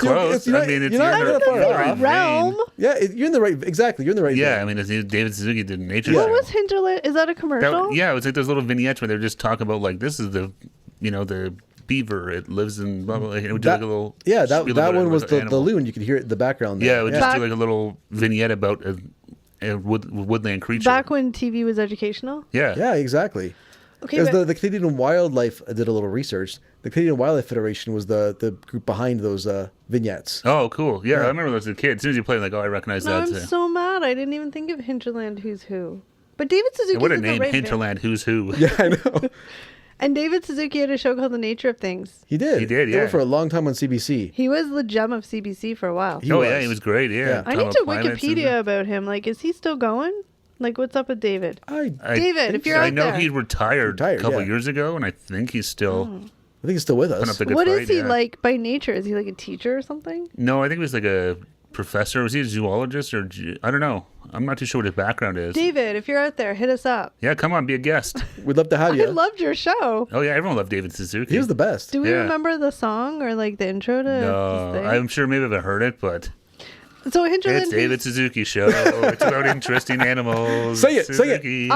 close. you're I not- mean, it's you're not in the far right off. Realm. vein. Yeah, you're in the right. Exactly, you're in the right. Yeah, vein. I mean, it's David Suzuki did Nature. What Channel. was Hinterland? Is that a commercial? Yeah, it was like those little vignettes where they're just talking about like this is the, the beaver. It lives in blah blah. blah. It would do like a little. Yeah, spiel that about one it was with the animal. loon. You could hear it in the background. Yeah, There. it would just do like a little vignette about a woodland creature. Back when TV was educational. Yeah. Yeah, exactly. Okay, Because but the Canadian Wildlife I did a little research. The Canadian Wildlife Federation was the group behind those vignettes. Oh, cool. Yeah, I remember those as a kid. As soon as you played, like, oh, I recognize no, that. I'm so mad. I didn't even think of Hinterland. Who's who? But David Suzuki. What a name, Hinterland. Who's who? Yeah, I know. And David Suzuki had a show called The Nature of Things. He did. He did, They were yeah. for a long time on CBC. He was the gem of CBC for a while. He Oh, was. yeah, he was great. Yeah. Yeah. I Talking need about to planets and- Wikipedia about him. Like, is he still going? Like, what's up with David? I David, think if you're so. out I know there. he retired a couple yeah. years ago, and I think he's still I think he's still with putting up us. the good What fight. is he yeah. like by nature? Is he like a teacher or something? No, I think he was like a professor. Was he a zoologist or I don't know. I'm not too sure what his background is. David, if you're out there, hit us up. Yeah, come on, be a guest. We'd love to have I you. loved your show. Oh yeah, everyone loved David Suzuki. He was the best. Do we Yeah. remember the song or like the intro to No, this thing? I'm sure maybe I've heard it, but So Hinterland. it's David Suzuki show. It's about interesting animals. Say it, say it. Suzuki.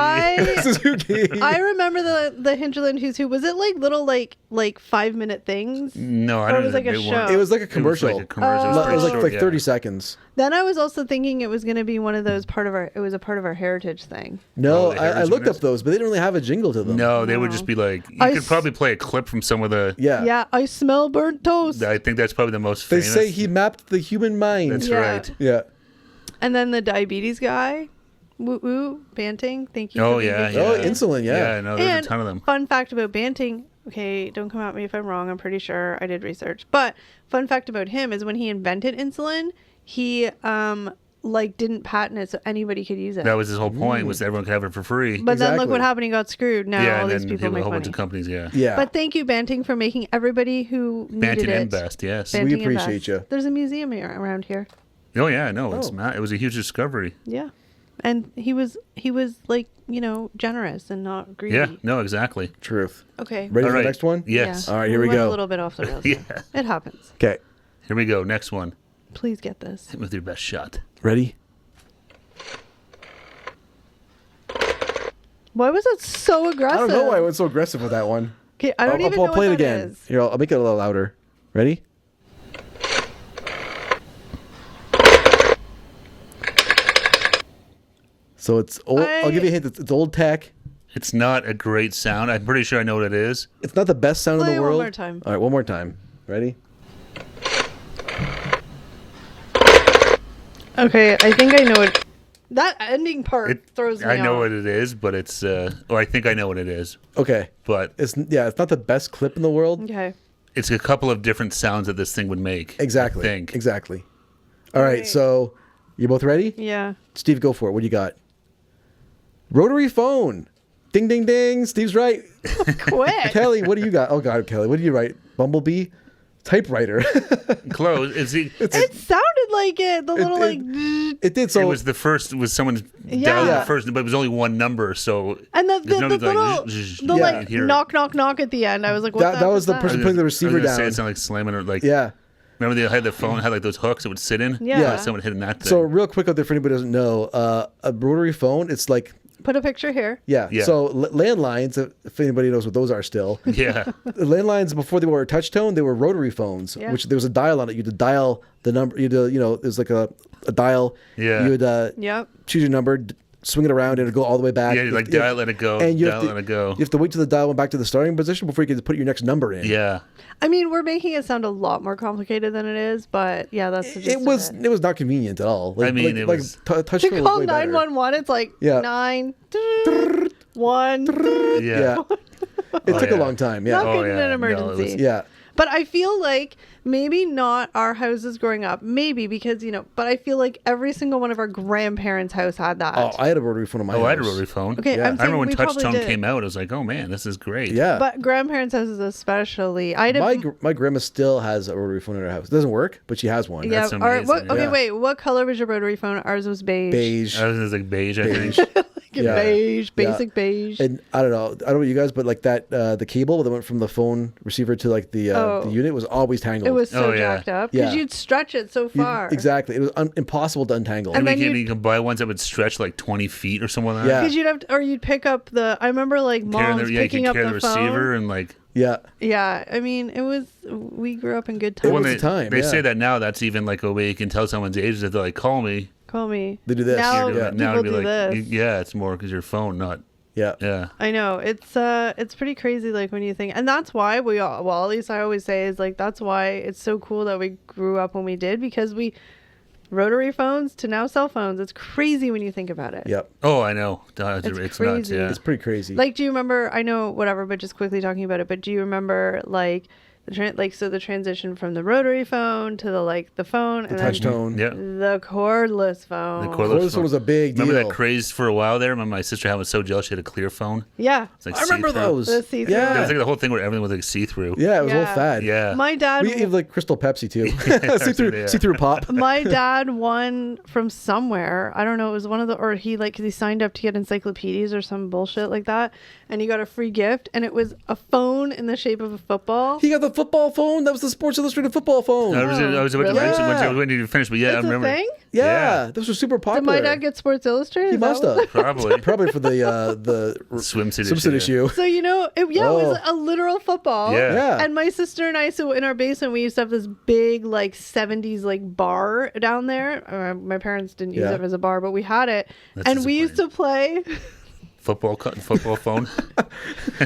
Suzuki. I remember the Hinterland Who's Who. Was it like little like 5-minute things? No, I Or don't it was know. like a They show. weren't- It was like a It was commercial. like a commercial. It was It was pretty like short, yeah. 30 seconds. Then I was also thinking it was going to be one of those it was a part of our heritage thing. No, Oh, the I Heritage looked Winners? up those, but they didn't really have a jingle to them. No, they would just be like, you I could s- probably play a clip from some of the. Yeah. Yeah, I smell burnt toast. I think that's probably the most They famous. say he mapped the human mind. That's Yeah. right. Yeah. And then the diabetes guy, woo woo, Banting. Thank you. Oh for being yeah, vegan. yeah. Oh, insulin, yeah. Yeah, no, there's And a ton of them. fun fact about Banting. Okay, don't come at me if I'm wrong. I'm pretty sure I did research. But fun fact about him is when he invented insulin, he like didn't patent it so anybody could use it. That was his whole point, was everyone could have it for free. But then look Exactly. what happened. He got screwed. Now yeah, all and these then people a make whole money. bunch of companies. Yeah, Yeah. But thank you, Banting, for making everybody who needed Banting it. and Best, yes. Banting and appreciate Best. you. There's a museum here, around here. Oh yeah, no, it's Oh. not. It was a huge discovery. Yeah, and he was like generous and not greedy. Yeah, no, exactly. Truth. Okay. Ready All for right. the next one? Yes. Yeah. All right, here we went go. A little bit off the rails. Yeah. there. It happens. Okay. Here we go. Next one. Please get this. Hit with your best shot. Ready? Why was it so aggressive? I don't know why I went so aggressive with that one. Okay, I don't even know I'll play what it that again. is. Here, I'll make it a little louder. Ready? So it's old. I'll give you a hint. It's old tech. It's not a great sound. I'm pretty sure I know what it is. It's not the best sound Play in it the one world. more time. All right, one more time. Ready? Okay, I think I know it. That ending part throws me I know off. what it is, but it's. Or I think I know what it is, Okay. but It's not the best clip in the world. Okay. it's a couple of different sounds that this thing would make. Exactly. I think. Exactly. All right, Okay. so you both ready? Yeah. Steve, go for it. What do you got? Rotary phone. Ding, ding, ding. Steve's right. Quit. Kelly, what do you got? Oh, God, Kelly, what do you write? Bumblebee? Typewriter. Close. It's the. It sounded like it. The little it- it did so. It was the first. Was someone's Yeah. dialed Yeah. the first, but it was only one number. So and the there's no the like, little zzz, the you like can't hear it. knock knock knock at the end. I was like, what That the was the heck person is putting the I was receiver gonna say down. it sounded like slamming or like. Yeah. Remember they had the phone had like those hooks that would sit in. Yeah. Yeah. Someone hitting that thing. So real quick out there for anybody who doesn't know, a rotary phone, it's like, Put a picture here. yeah. Yeah. So landlines, if anybody knows what those are still. yeah. The landlines before they were a touch tone, they were rotary phones, Yeah. which there was a dial on it. You had to dial the number. You had to, there's like a dial. Yeah. You would Yep. choose your number, swing it around, and it'd go all the way back. Yeah, you like dial, let it go. And you Dial, have to, let it go. You have to wait till the dial went back to the starting position before you could put your next number in. Yeah. I mean, we're making it sound a lot more complicated than it is, but yeah, that's the gist It of was it. it was not convenient at all. I mean, it was- touch To phone was call way better. 911, it's like Yeah. 9 1. Yeah. Yeah, it Oh, took a yeah. long time. Yeah, Not good in an No, it was- emergency. yeah. But I feel like maybe not our houses growing up, maybe because but I feel like every single one of our grandparents' house had that. Oh, I had a rotary phone in my Oh, I had a house. rotary phone. Okay, Yeah. I'm I saying remember when we probably Touchtone did. came out. I was like, oh man, this is great. Yeah, But grandparents' houses especially. I did. my grandma still has a rotary phone in her house. It doesn't work, but she has one. Yeah. That's What, amazing. okay, Yeah. wait. What color was your rotary phone? Ours was beige. Beige. I was like beige, I Beige. think. Yeah. Beige, Yeah. basic beige. And I don't know about you guys, but like that, the cable that went from the phone receiver to like the unit was always tangled. It was so Oh, yeah. jacked up because Yeah. you'd stretch it so far. Exactly. It was impossible to untangle. And then you can buy ones that would stretch like 20 feet or something like that. Yeah. Because you'd have to, or you'd pick up the. I remember like moms You picking can up carry the receiver phone. and like. Yeah. Yeah, I mean, it was. We grew up in good It times. was When the time, they yeah. say that now, that's even like a way you can tell someone's age is that they're like, call me. Call me. They do this. Now Yeah. Now people it'd be do like, this. yeah, it's more because your phone, not. Yeah. Yeah. I know it's pretty crazy. Like when you think, and that's why we all. Well, at least I always say is like that's why it's so cool that we grew up when we did because we. Rotary phones to now cell phones. It's crazy when you think about it. Yep. Oh, I know. It's It's nuts. crazy. Yeah. It's pretty crazy. Like, do you remember? I know whatever, but just quickly talking about it. But do you remember like the transition from the rotary phone to the phone the and touch then tone. Yeah. the cordless phone? The cordless This one was a big deal. Remember that craze for a while there? Remember my sister was so jealous she had a clear phone? Yeah, It's like I remember see-through. those. The see-through. There Yeah. was like the whole thing where everything was like see-through. Yeah, it was all Yeah. fad. Yeah. My dad. We have like Crystal Pepsi too. Yeah. See through pop. My dad won from somewhere. I don't know. It was one of the, or he because he signed up to get encyclopedias or some bullshit like that, and he got a free gift, and it was a phone in the shape of a football. He got the football phone. That was the Sports Illustrated football phone. I was about to really? mention Yeah. I was waiting to finish, but yeah, It's I remember. a thing. yeah, those were super popular. Did my dad get Sports Illustrated? He Is that must what- have. Probably. Probably for the Swimsuit issue. So it was a literal football. Yeah. Yeah. And my sister and I, so in our basement, we used to have this big like 70s like bar down there. My parents didn't use Yeah. it as a bar, but we had it, That's and we used to play. Football phone.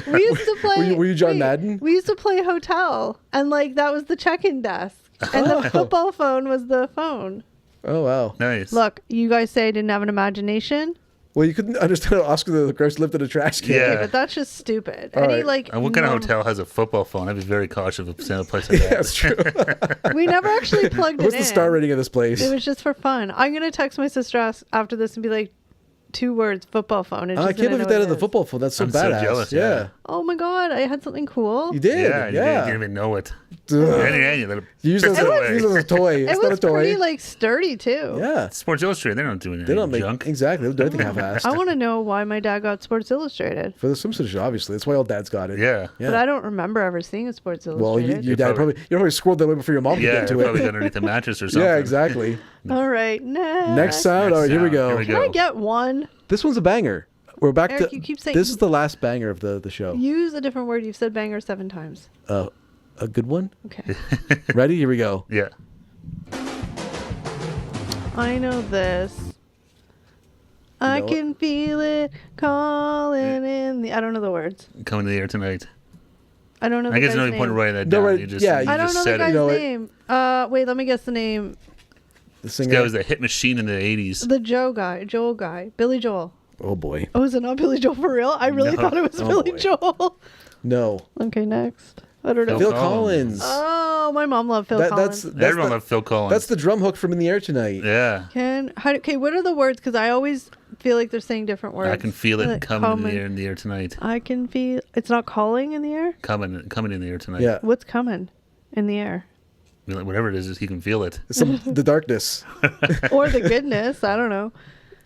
We used to play. Were you John Madden? We used to play hotel, and like that was the check-in desk, and the football phone was the phone. Oh wow. Nice. Look, you guys say I didn't have an imagination. Well, you couldn't understand how Oscar the Grouch lifted a trash can. Yeah. Okay, but that's just stupid. All Any right. like What kind of norm- hotel has a football phone? I'd be very cautious of saying a place like that. Yeah, that's true. We never actually plugged What's it the in. star rating of this place? It was just for fun. I'm gonna text my sister after this and be like, 2 words, football phone. And I she's can't gonna believe know that what had it the is. football phone. That's so I'm so badass. jealous, Yeah. yeah. Oh my god, I had something cool. You did. Yeah, Yeah. you didn't even know it. Ugh. You let it You use it piss as it a, away. use it as a toy. It It's not a was toy. pretty like sturdy too. Yeah. Sports Illustrated, they don't do any They don't make junk. exactly. They don't do anything half-assed. I want to know why my dad got Sports Illustrated, For the swimsuit issue, obviously. That's why all dads got it. Yeah. Yeah. but I don't remember ever seeing a Sports Well, Illustrated. your dad probably- probably squirreled that way before your mom could Yeah, get to probably it. underneath the mattress or something. Yeah, exactly. All right, Next sound. All right, here we sound. go. Here we Can go. I get one? This one's a banger. We're back Eric, to. you keep saying- this is the last banger of the show. Use a different word. You've said banger 7 times. A good one. Okay. Ready? Here we go. Yeah. I know this. I know it? can feel it calling in the. I don't know the words. Coming to the air tonight. I don't know. The I guess guy's there's no point name. in writing that No, down. right, You just, yeah, you I don't just know the said guy's it. know it. name. Wait, let me guess the name. The This singer. guy was a hit machine in the 80s. The Joel guy, Billy Joel. Oh boy. Oh, is it not Billy Joel for real? I really No. thought it was Oh, Billy boy. Joel. No. Okay, next. I don't know. Phil Collins. Collins. Oh, my mom loved Phil That's Collins. Everyone the, loved Phil Collins. that's the drum hook from In the Air Tonight. Yeah. Okay, what are the words? Because I always feel like they're saying different words. I can feel it Like coming in the air tonight. I can feel. It's not calling in the air. Coming in the air tonight. Yeah. What's coming in the air? Whatever it is, he can feel it. The darkness. Or the goodness? I don't know.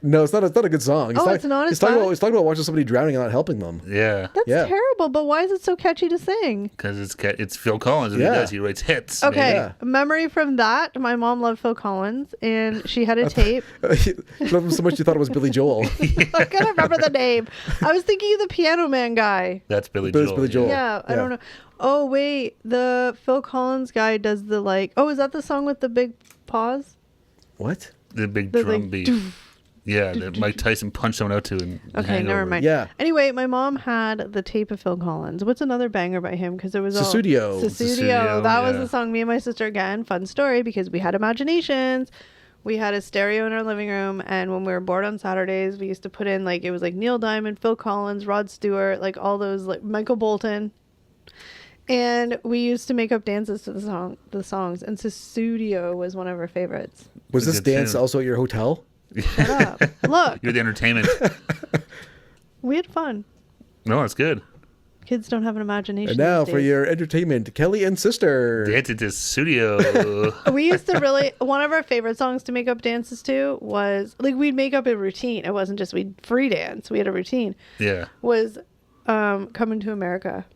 No, it's not a good song. Oh, it's not? It's It's talking bad? about watching somebody drowning and not helping them. Yeah. That's Yeah. terrible. But why is it so catchy to sing? Because it's Phil Collins. And Yeah. he does. He writes hits. Okay, Yeah. memory from that. My mom loved Phil Collins, and she had a tape. You loved him so much you thought it was Billy Joel. I can't remember the name. I was thinking of the Piano Man guy. That's Billy But it's Joel. Billy Joel. Yeah, I Yeah. don't know. Oh wait, the Phil Collins guy does the like. Oh, is that the song with the big paws? What? The big The, drum like, beat. Yeah, that Mike Tyson punched someone out to. In Okay, Hangover. never mind. Yeah. Anyway, my mom had the tape of Phil Collins. What's another banger by him? Because there was Sussudio. Sussudio. That was yeah. the song. Me and my sister again. Fun story because we had imaginations. We had a stereo in our living room, and when we were bored on Saturdays, we used to put in like it was like Neil Diamond, Phil Collins, Rod Stewart, like all those like Michael Bolton. And we used to make up dances to the songs, and Sussudio was one of our favorites. Was It's a this good dance tune. also at your hotel? Shut up! Look, You're the entertainment. we had fun. No, it's good. Kids don't have an imagination. And now these for days. your entertainment, Kelly and Sister. Dance at the studio. We used to really, one of our favorite songs to make up dances to was, like, we'd make up a routine. It wasn't just we'd free dance. We had a routine. Yeah. Was Coming to America.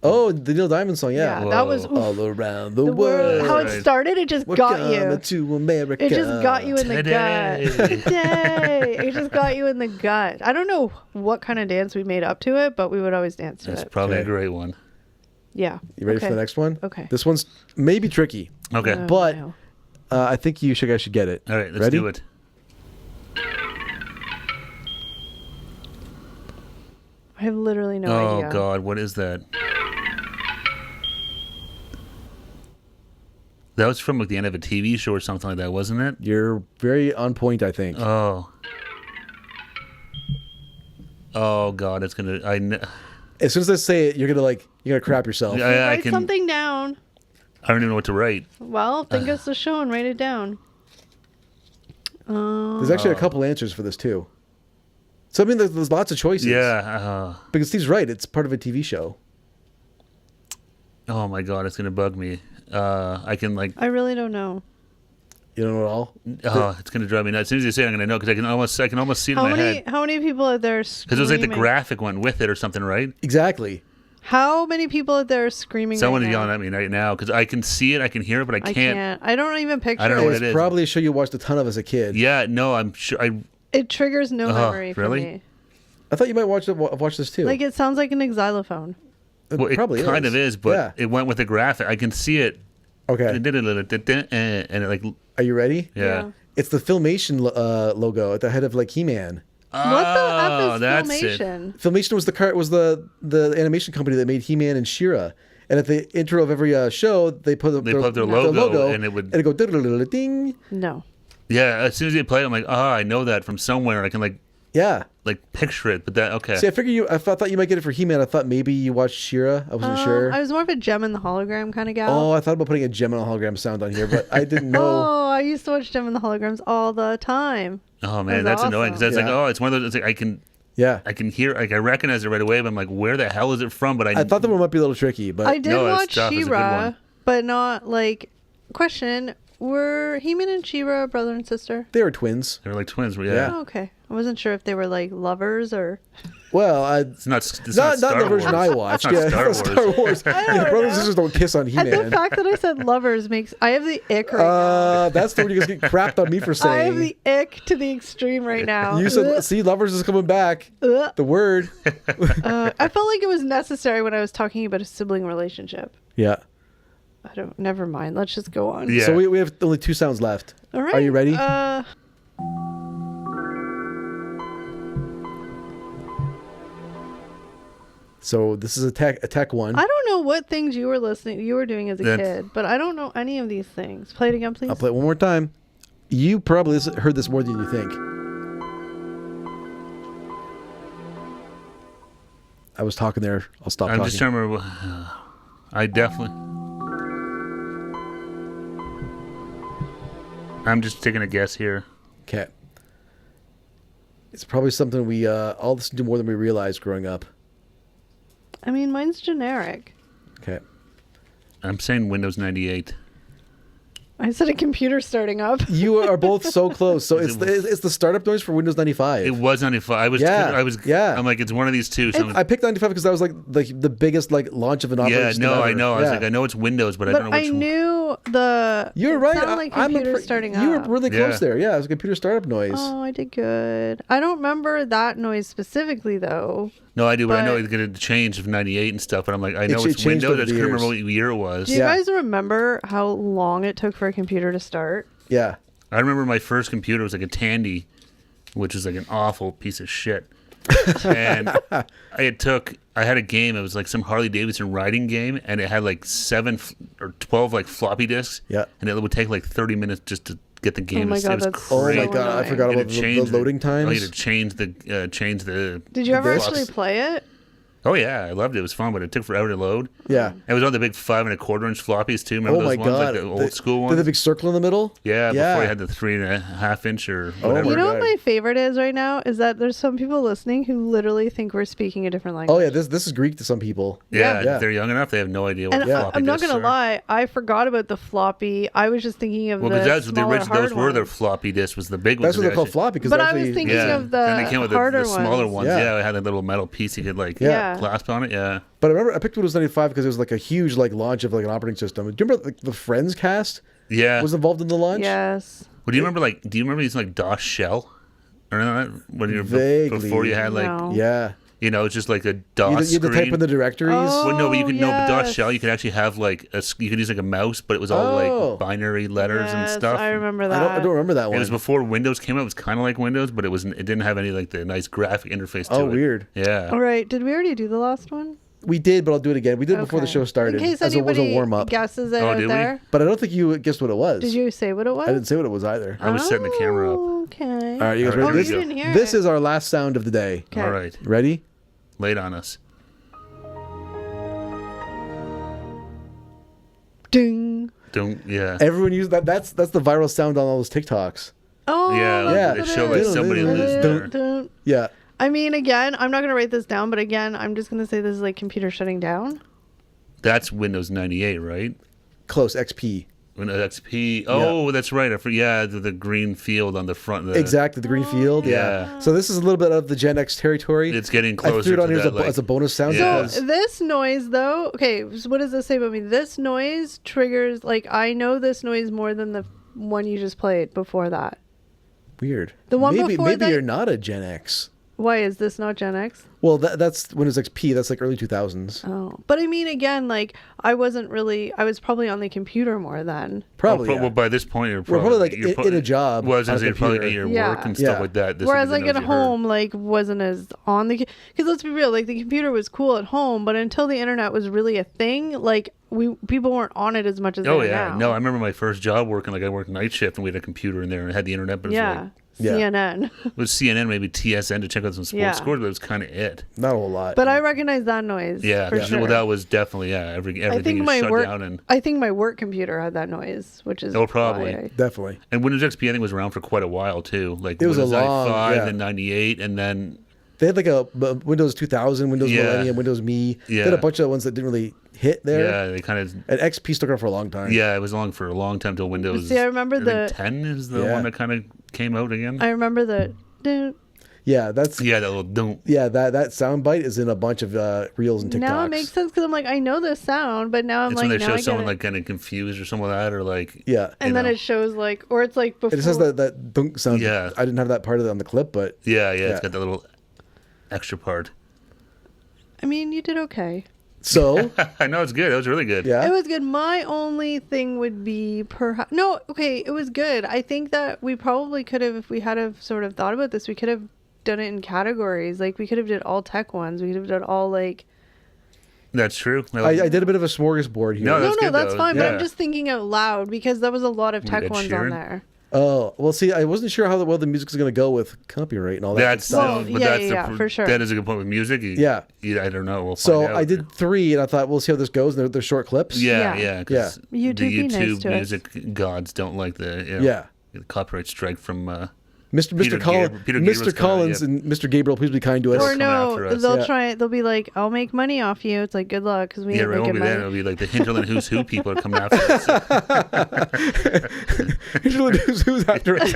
Oh, the Neil Diamond song, yeah. Yeah, that was oof, All around the the world. word. How it Right. started, it just We're got coming you. to America. It just got you in the Today. gut. Today. It just got you in the gut. I don't know what kind of dance we made up to it, but we would always dance to That's it. probably Okay. a great one. Yeah. You ready Okay. for the next one? Okay. This one's maybe tricky, Okay. Oh, but no. I think you guys should get it. All right, let's Ready? do it. I have literally no Oh, idea. God. What is that? That was from like the end of a TV show or something like that, wasn't it? You're very on point, I think. Oh. Oh, God. It's going to... As soon as I say it, you're gonna crap yourself. I Write can... something down. I don't even know what to write. Well, think it's the show and write it down. There's actually a couple answers for this too. So I mean, there's lots of choices. Yeah. Because Steve's right. It's part of a TV show. Oh, my God. It's going to bug me. I can like... I really don't know. You don't know at all. Oh, it's going to drive me nuts. As soon as you say it, I'm going to know because I can almost see it How in my many head. how many people out there Because it was like the screaming? graphic went with it or something, right? Exactly. How many people out there are screaming? Someone right is now? yelling at me right now because I can see it, I can hear it, but I I can't. can't. I don't even picture I don't know what it. it is. Probably a show you watched a ton of as a kid. Yeah, no, I'm sure. It triggers no memory for really? me. I thought you might watch this too. Like it sounds like an xylophone. Well, it probably kind of is, but Yeah. it went with the graphic. I can see it. Okay. And it like, Are you ready? yeah. It's the Filmation logo at the head of like He-Man. What the F Oh, is that's it. Filmation? Filmation was the animation company that made He-Man and She-Ra. And at the intro of every show, they put They put their logo, and it would- go ding. No. Yeah, as soon as you play it, I'm like, I know that from somewhere. I can Yeah. like picture it, but that, okay. See, I thought you might get it for He-Man. I thought maybe you watched She-Ra. I wasn't sure. I was more of a Gem and the Hologram kind of gal. Oh, I thought about putting a Gem and a hologram sound on here, but I didn't know. Oh, I used to watch Gem and the Holograms all the time. Oh, man, That's that's annoying because awesome. that's Yeah. like, it's one of those, it's like Yeah. I can hear, like I recognize it right away, but I'm like, where the hell is it from? But I thought that one might be a little tricky, but I did no, it's watch tough. It's a good She-Ra, one. but not like. Question: were He-Man and She-Ra brother and sister? they were twins. They're like twins, yeah. Yeah. Oh, okay, I wasn't sure if they were like lovers or. Well, It's not not Star the version Wars. I watched. It's not Yeah, Star Star Wars. Wars. Yeah, brothers and sisters don't kiss on And the He-Man. fact that I said lovers makes I have the ick right now. That's the one you guys get crapped on me for I have saying. the ick to the extreme right now. You said, see, lovers is coming back. Ugh. The word. I felt like it was necessary when I was talking about a sibling relationship. Yeah. I don't. Never mind. Let's just go on. Yeah. So we have only 2 sounds left. All right. Are you ready? So this is a tech one. I don't know what things you were doing as a That's- kid, but I don't know any of these things. Play it again, please. I'll play it one more time. You probably heard this more than you think. I was talking there. I'll stop I'm talking. just trying to remember. I definitely. I'm just taking a guess here. Okay. It's probably something we all listened to more than we realized growing up. I mean, mine's generic. Okay. I'm saying Windows 98. I said a computer starting up. You are both so close. So it's the startup noise for Windows 95. It was 95. I was. Yeah. I'm like, it's one of these two. So I picked 95 because that was like the biggest like launch of an operating yeah. system No, ever. I know. I was Yeah. like, I know it's Windows, but I But don't know I which one. knew the. You're it right. sounded like I'm computer starting You were up. really close Yeah. there. Yeah, it was a computer startup noise. Oh, I did good. I don't remember that noise specifically though. No, I do, but I know but- it's going to change of 98 and stuff. But I'm like, I know It it's changed Windows. over I just the couldn't remember years. what year it was. Do you Yeah. guys remember how long it took for a computer to start? Yeah. I remember my first computer was like a Tandy, which is like an awful piece of shit. And I had a game. It was like some Harley Davidson riding game, and it had like 7 or 12 like floppy disks. Yeah. And it would take like 30 minutes just to get the game. Oh my It God, was that's Oh crazy. my so god, I annoying. forgot You had about to the change loading Oh, you times. had to change the Did you ever Discs? actually play it? Oh yeah, I loved it. It was fun, but it took forever to load. Yeah. It was on the big 5 1/4-inch floppies too. Remember Oh my those ones, god. like the old school ones? The big circle in the middle. Yeah, before you had the 3.5-inch or Oh whatever. my You know God. what my favorite is right now is that there's some people listening who literally think we're speaking a different language. Oh yeah, this is Greek to some people. Yeah, Yeah. if they're young enough, they have no idea what And the floppy I'm not disks gonna are. lie, I forgot about the floppy. I was just thinking of Well, the because that's the smaller, original. Those hard were their ones. floppy disks. Was the big That's ones. what they're called actually- floppy because But I actually, was thinking Yeah, of the then they came with harder the smaller ones. Yeah. Yeah, it had a little metal piece you could like Yeah. clasp on it. Yeah. But I remember I picked Windows 95 because it was like a huge like launch of like an operating system. Do you remember like, the Friends cast Yeah. was involved in the launch? Yes. Well, do you remember Do you remember using like DOS shell or anything like that when you're Vaguely. before you had like No. Yeah. you know it's just like a You DOS had, you had to screen. type in the directories. Oh. Well, no, but you could but DOS yes. shell. You could actually have like you could use like a mouse, but it was all Oh. like binary letters and Yes, stuff. I remember I that. don't remember that It one. was before Windows came out. It was kind of like Windows, but it didn't have any like the nice graphic interface to it. Oh, weird. Yeah. All right. Did we already do the last one? We did, but I'll do it again. We did it before the Okay. show started, In case as it was anybody a warm up. guesses it Oh, out did we? there. But I don't think you guessed what it was. Did you say what it was? I didn't say what it was either. I was setting the camera up. Okay. All right, you guys All right, ready? here This, we go. You didn't hear this it. is our last sound of the day. Okay. All right. Ready? Lay it on us. Ding. Yeah. Everyone used that. That's the viral sound on all those TikToks. Oh. Yeah, Yeah. that's they what show it like is. somebody Dun, lose dun, their. Yeah. I mean, again, I'm not going to write this down, but again, I'm just going to say this is like computer shutting down. That's Windows 98, right? Close. XP. Windows XP. Oh, that's right. The green field on the front. Exactly. The green field. yeah. So this is a little bit of the Gen X territory. It's getting I closer threw it on to here that. as a bonus sound. Yeah. So because- this noise, though, okay, so what does this say about me? This noise triggers, like, I know this noise more than the one you just played before that. Weird. The one maybe before that- you're not a Gen X. Why is this not Gen X? Well, that's Windows XP. That's like early 2000s. Oh, but I mean, again, like, I was probably on the computer more then. Probably. Well, yeah. by this point, you're We're probably, probably, like, in a job Well, I was on gonna a say probably at computer. your Yeah. work and Yeah. stuff like that. This Whereas, would be like, the at noise you heard. home, like, wasn't as on the, because let's be real, like, the computer was cool at home, but until the internet was really a thing, like, people weren't on it as much as Oh they are yeah, now. no, I remember my first job working. Like I worked night shift, and we had a computer in there, and it had the internet. But it was Yeah. like, Yeah. CNN. it was CNN, maybe TSN to check out some sports Yeah. scores, but it was kind of it. Not a whole lot. But I recognize that noise. Yeah, for sure. well, that was definitely everything I think is my shut work. down, and I think my work computer had that noise, which is Oh, probably. why Definitely. Windows XP I think was around for quite a while too. Like It was a Windows long- 95, yeah. then 98, and then They had like a Windows 2000, Windows Yeah. Millennium, Windows Me. They had Yeah. a bunch of ones that didn't really hit there. yeah, they kind of And XP stuck around for a long time. it was long for a long time till Windows. See, I remember think the- 10 is the Yeah. one that kind of came out again. I remember the. Yeah, that's Yeah, that little don't. that sound bite is in a bunch of reels and TikToks. Now it makes sense because I'm like, I know this sound, but now I'm It's like, when they now show I get someone it. like kind of confused or something like that, or like Yeah. And you then know. it shows like, or it's like before. It says that dunk sound. Yeah. I didn't have that part of it on the clip, but yeah, Yeah. it's got that little extra part. I mean, you did okay. so I know it's good. That was really good. yeah. It was good. My only thing would be perhaps no. Okay, it was good. I think that we probably could have, if we had have sort of thought about this, we could have done it in categories. Like we could have did all tech ones. We could have done all like. That's true. I did a bit of a smorgasbord here. No, No, that's good, that's though. fine. But Yeah. I'm just thinking out loud because there was a lot of tech Ed ones Sheeran? on there. Oh, well, see, I wasn't sure how well the music's going to go with copyright and all that good That's stuff. Well, but yeah, that's yeah, for sure. That is a good point with music. Yeah. I don't know. We'll So find out. I did 3, and I thought, we'll see how this goes. They're short clips. Yeah, Yeah. yeah, because YouTube the be nice YouTube to us. music gods don't like the Yeah. the copyright strike from Mr. Peter Collins, Gabriel's Mr. coming, Collins yeah. and Mr. Gabriel, please be kind to us. Or coming no, after us. they'll Yeah. try. They'll be like, "I'll make money off you." It's like, good luck, because we yeah, ain't it won't making be that. money. It'll be like the Hinterland Who's Who people are coming after us. Who's after us?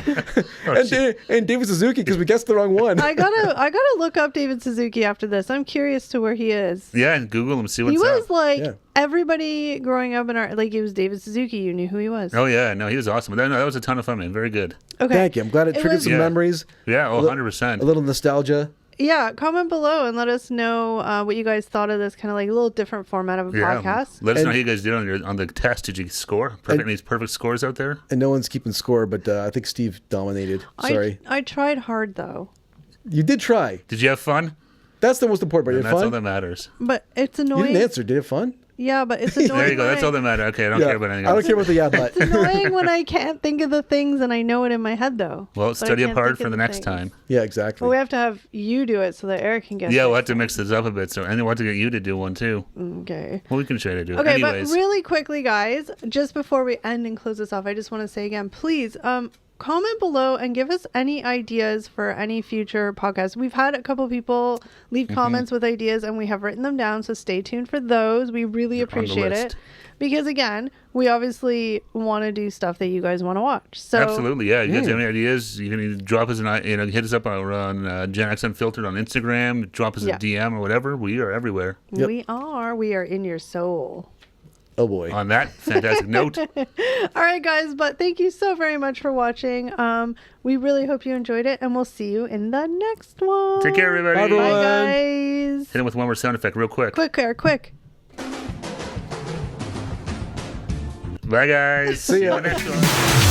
and David Suzuki, because we guessed the wrong one. I gotta look up David Suzuki after this. I'm curious to where he is. Yeah, and Google him, see what's He was up. like Yeah. everybody growing up in our like. It was David Suzuki. You knew who he was. Oh yeah, no, he was awesome. That was a ton of fun, man. Very good. Okay. Thank you. I'm glad it It triggered was- some Yeah. memories, Yeah, li- 100%. a little nostalgia. Yeah, comment below and let us know what you guys thought of this kind of like a little different format of a Yeah, podcast. let us know And- how you guys did on the test. Did you score? Any perfect scores out there? And no one's keeping score, but I think Steve dominated. Sorry. I tried hard though, You did try. Did you have fun? That's the most important part. You And had that's all fun? that matters. but it's You annoying. didn't answer. Did you have fun? Yeah, but it's annoying. There you go. when That's all that matters. Okay, I don't Yeah, care about anything I else. don't care about the yeah, but. It's annoying when I can't think of the things and I know it in my head though. Well, But I study can't up hard think for of the next things. time. Yeah, exactly. Well, we have to have you do it so that Eric can get. Yeah, it. we'll have to mix this up a bit. And we'll have to get you to do one too. Okay. Well, we can try to do it. Okay, Anyways. but really quickly, guys, just before we end and close this off, I just want to say again, please, comment below and give us any ideas for any future podcasts. We've had a couple people leave comments with ideas, and we have written them down. So stay tuned for those. We really They're on the appreciate it list. because, again, we obviously want to do stuff that you guys want to watch. So Absolutely, yeah. You guys have any ideas? You can either drop us hit us up on Gen X Unfiltered on Instagram. Drop us a DM or whatever. We are everywhere. Yep. we are in your soul. Oh boy. On that fantastic note, All right, guys, but thank you so very much for watching. We really hope you enjoyed it, and we'll see you in the next one. take care, everybody. Bye, everyone. Bye, guys. Hit him with one more sound effect, real quick. Quick. Bye, guys. See ya. you next one.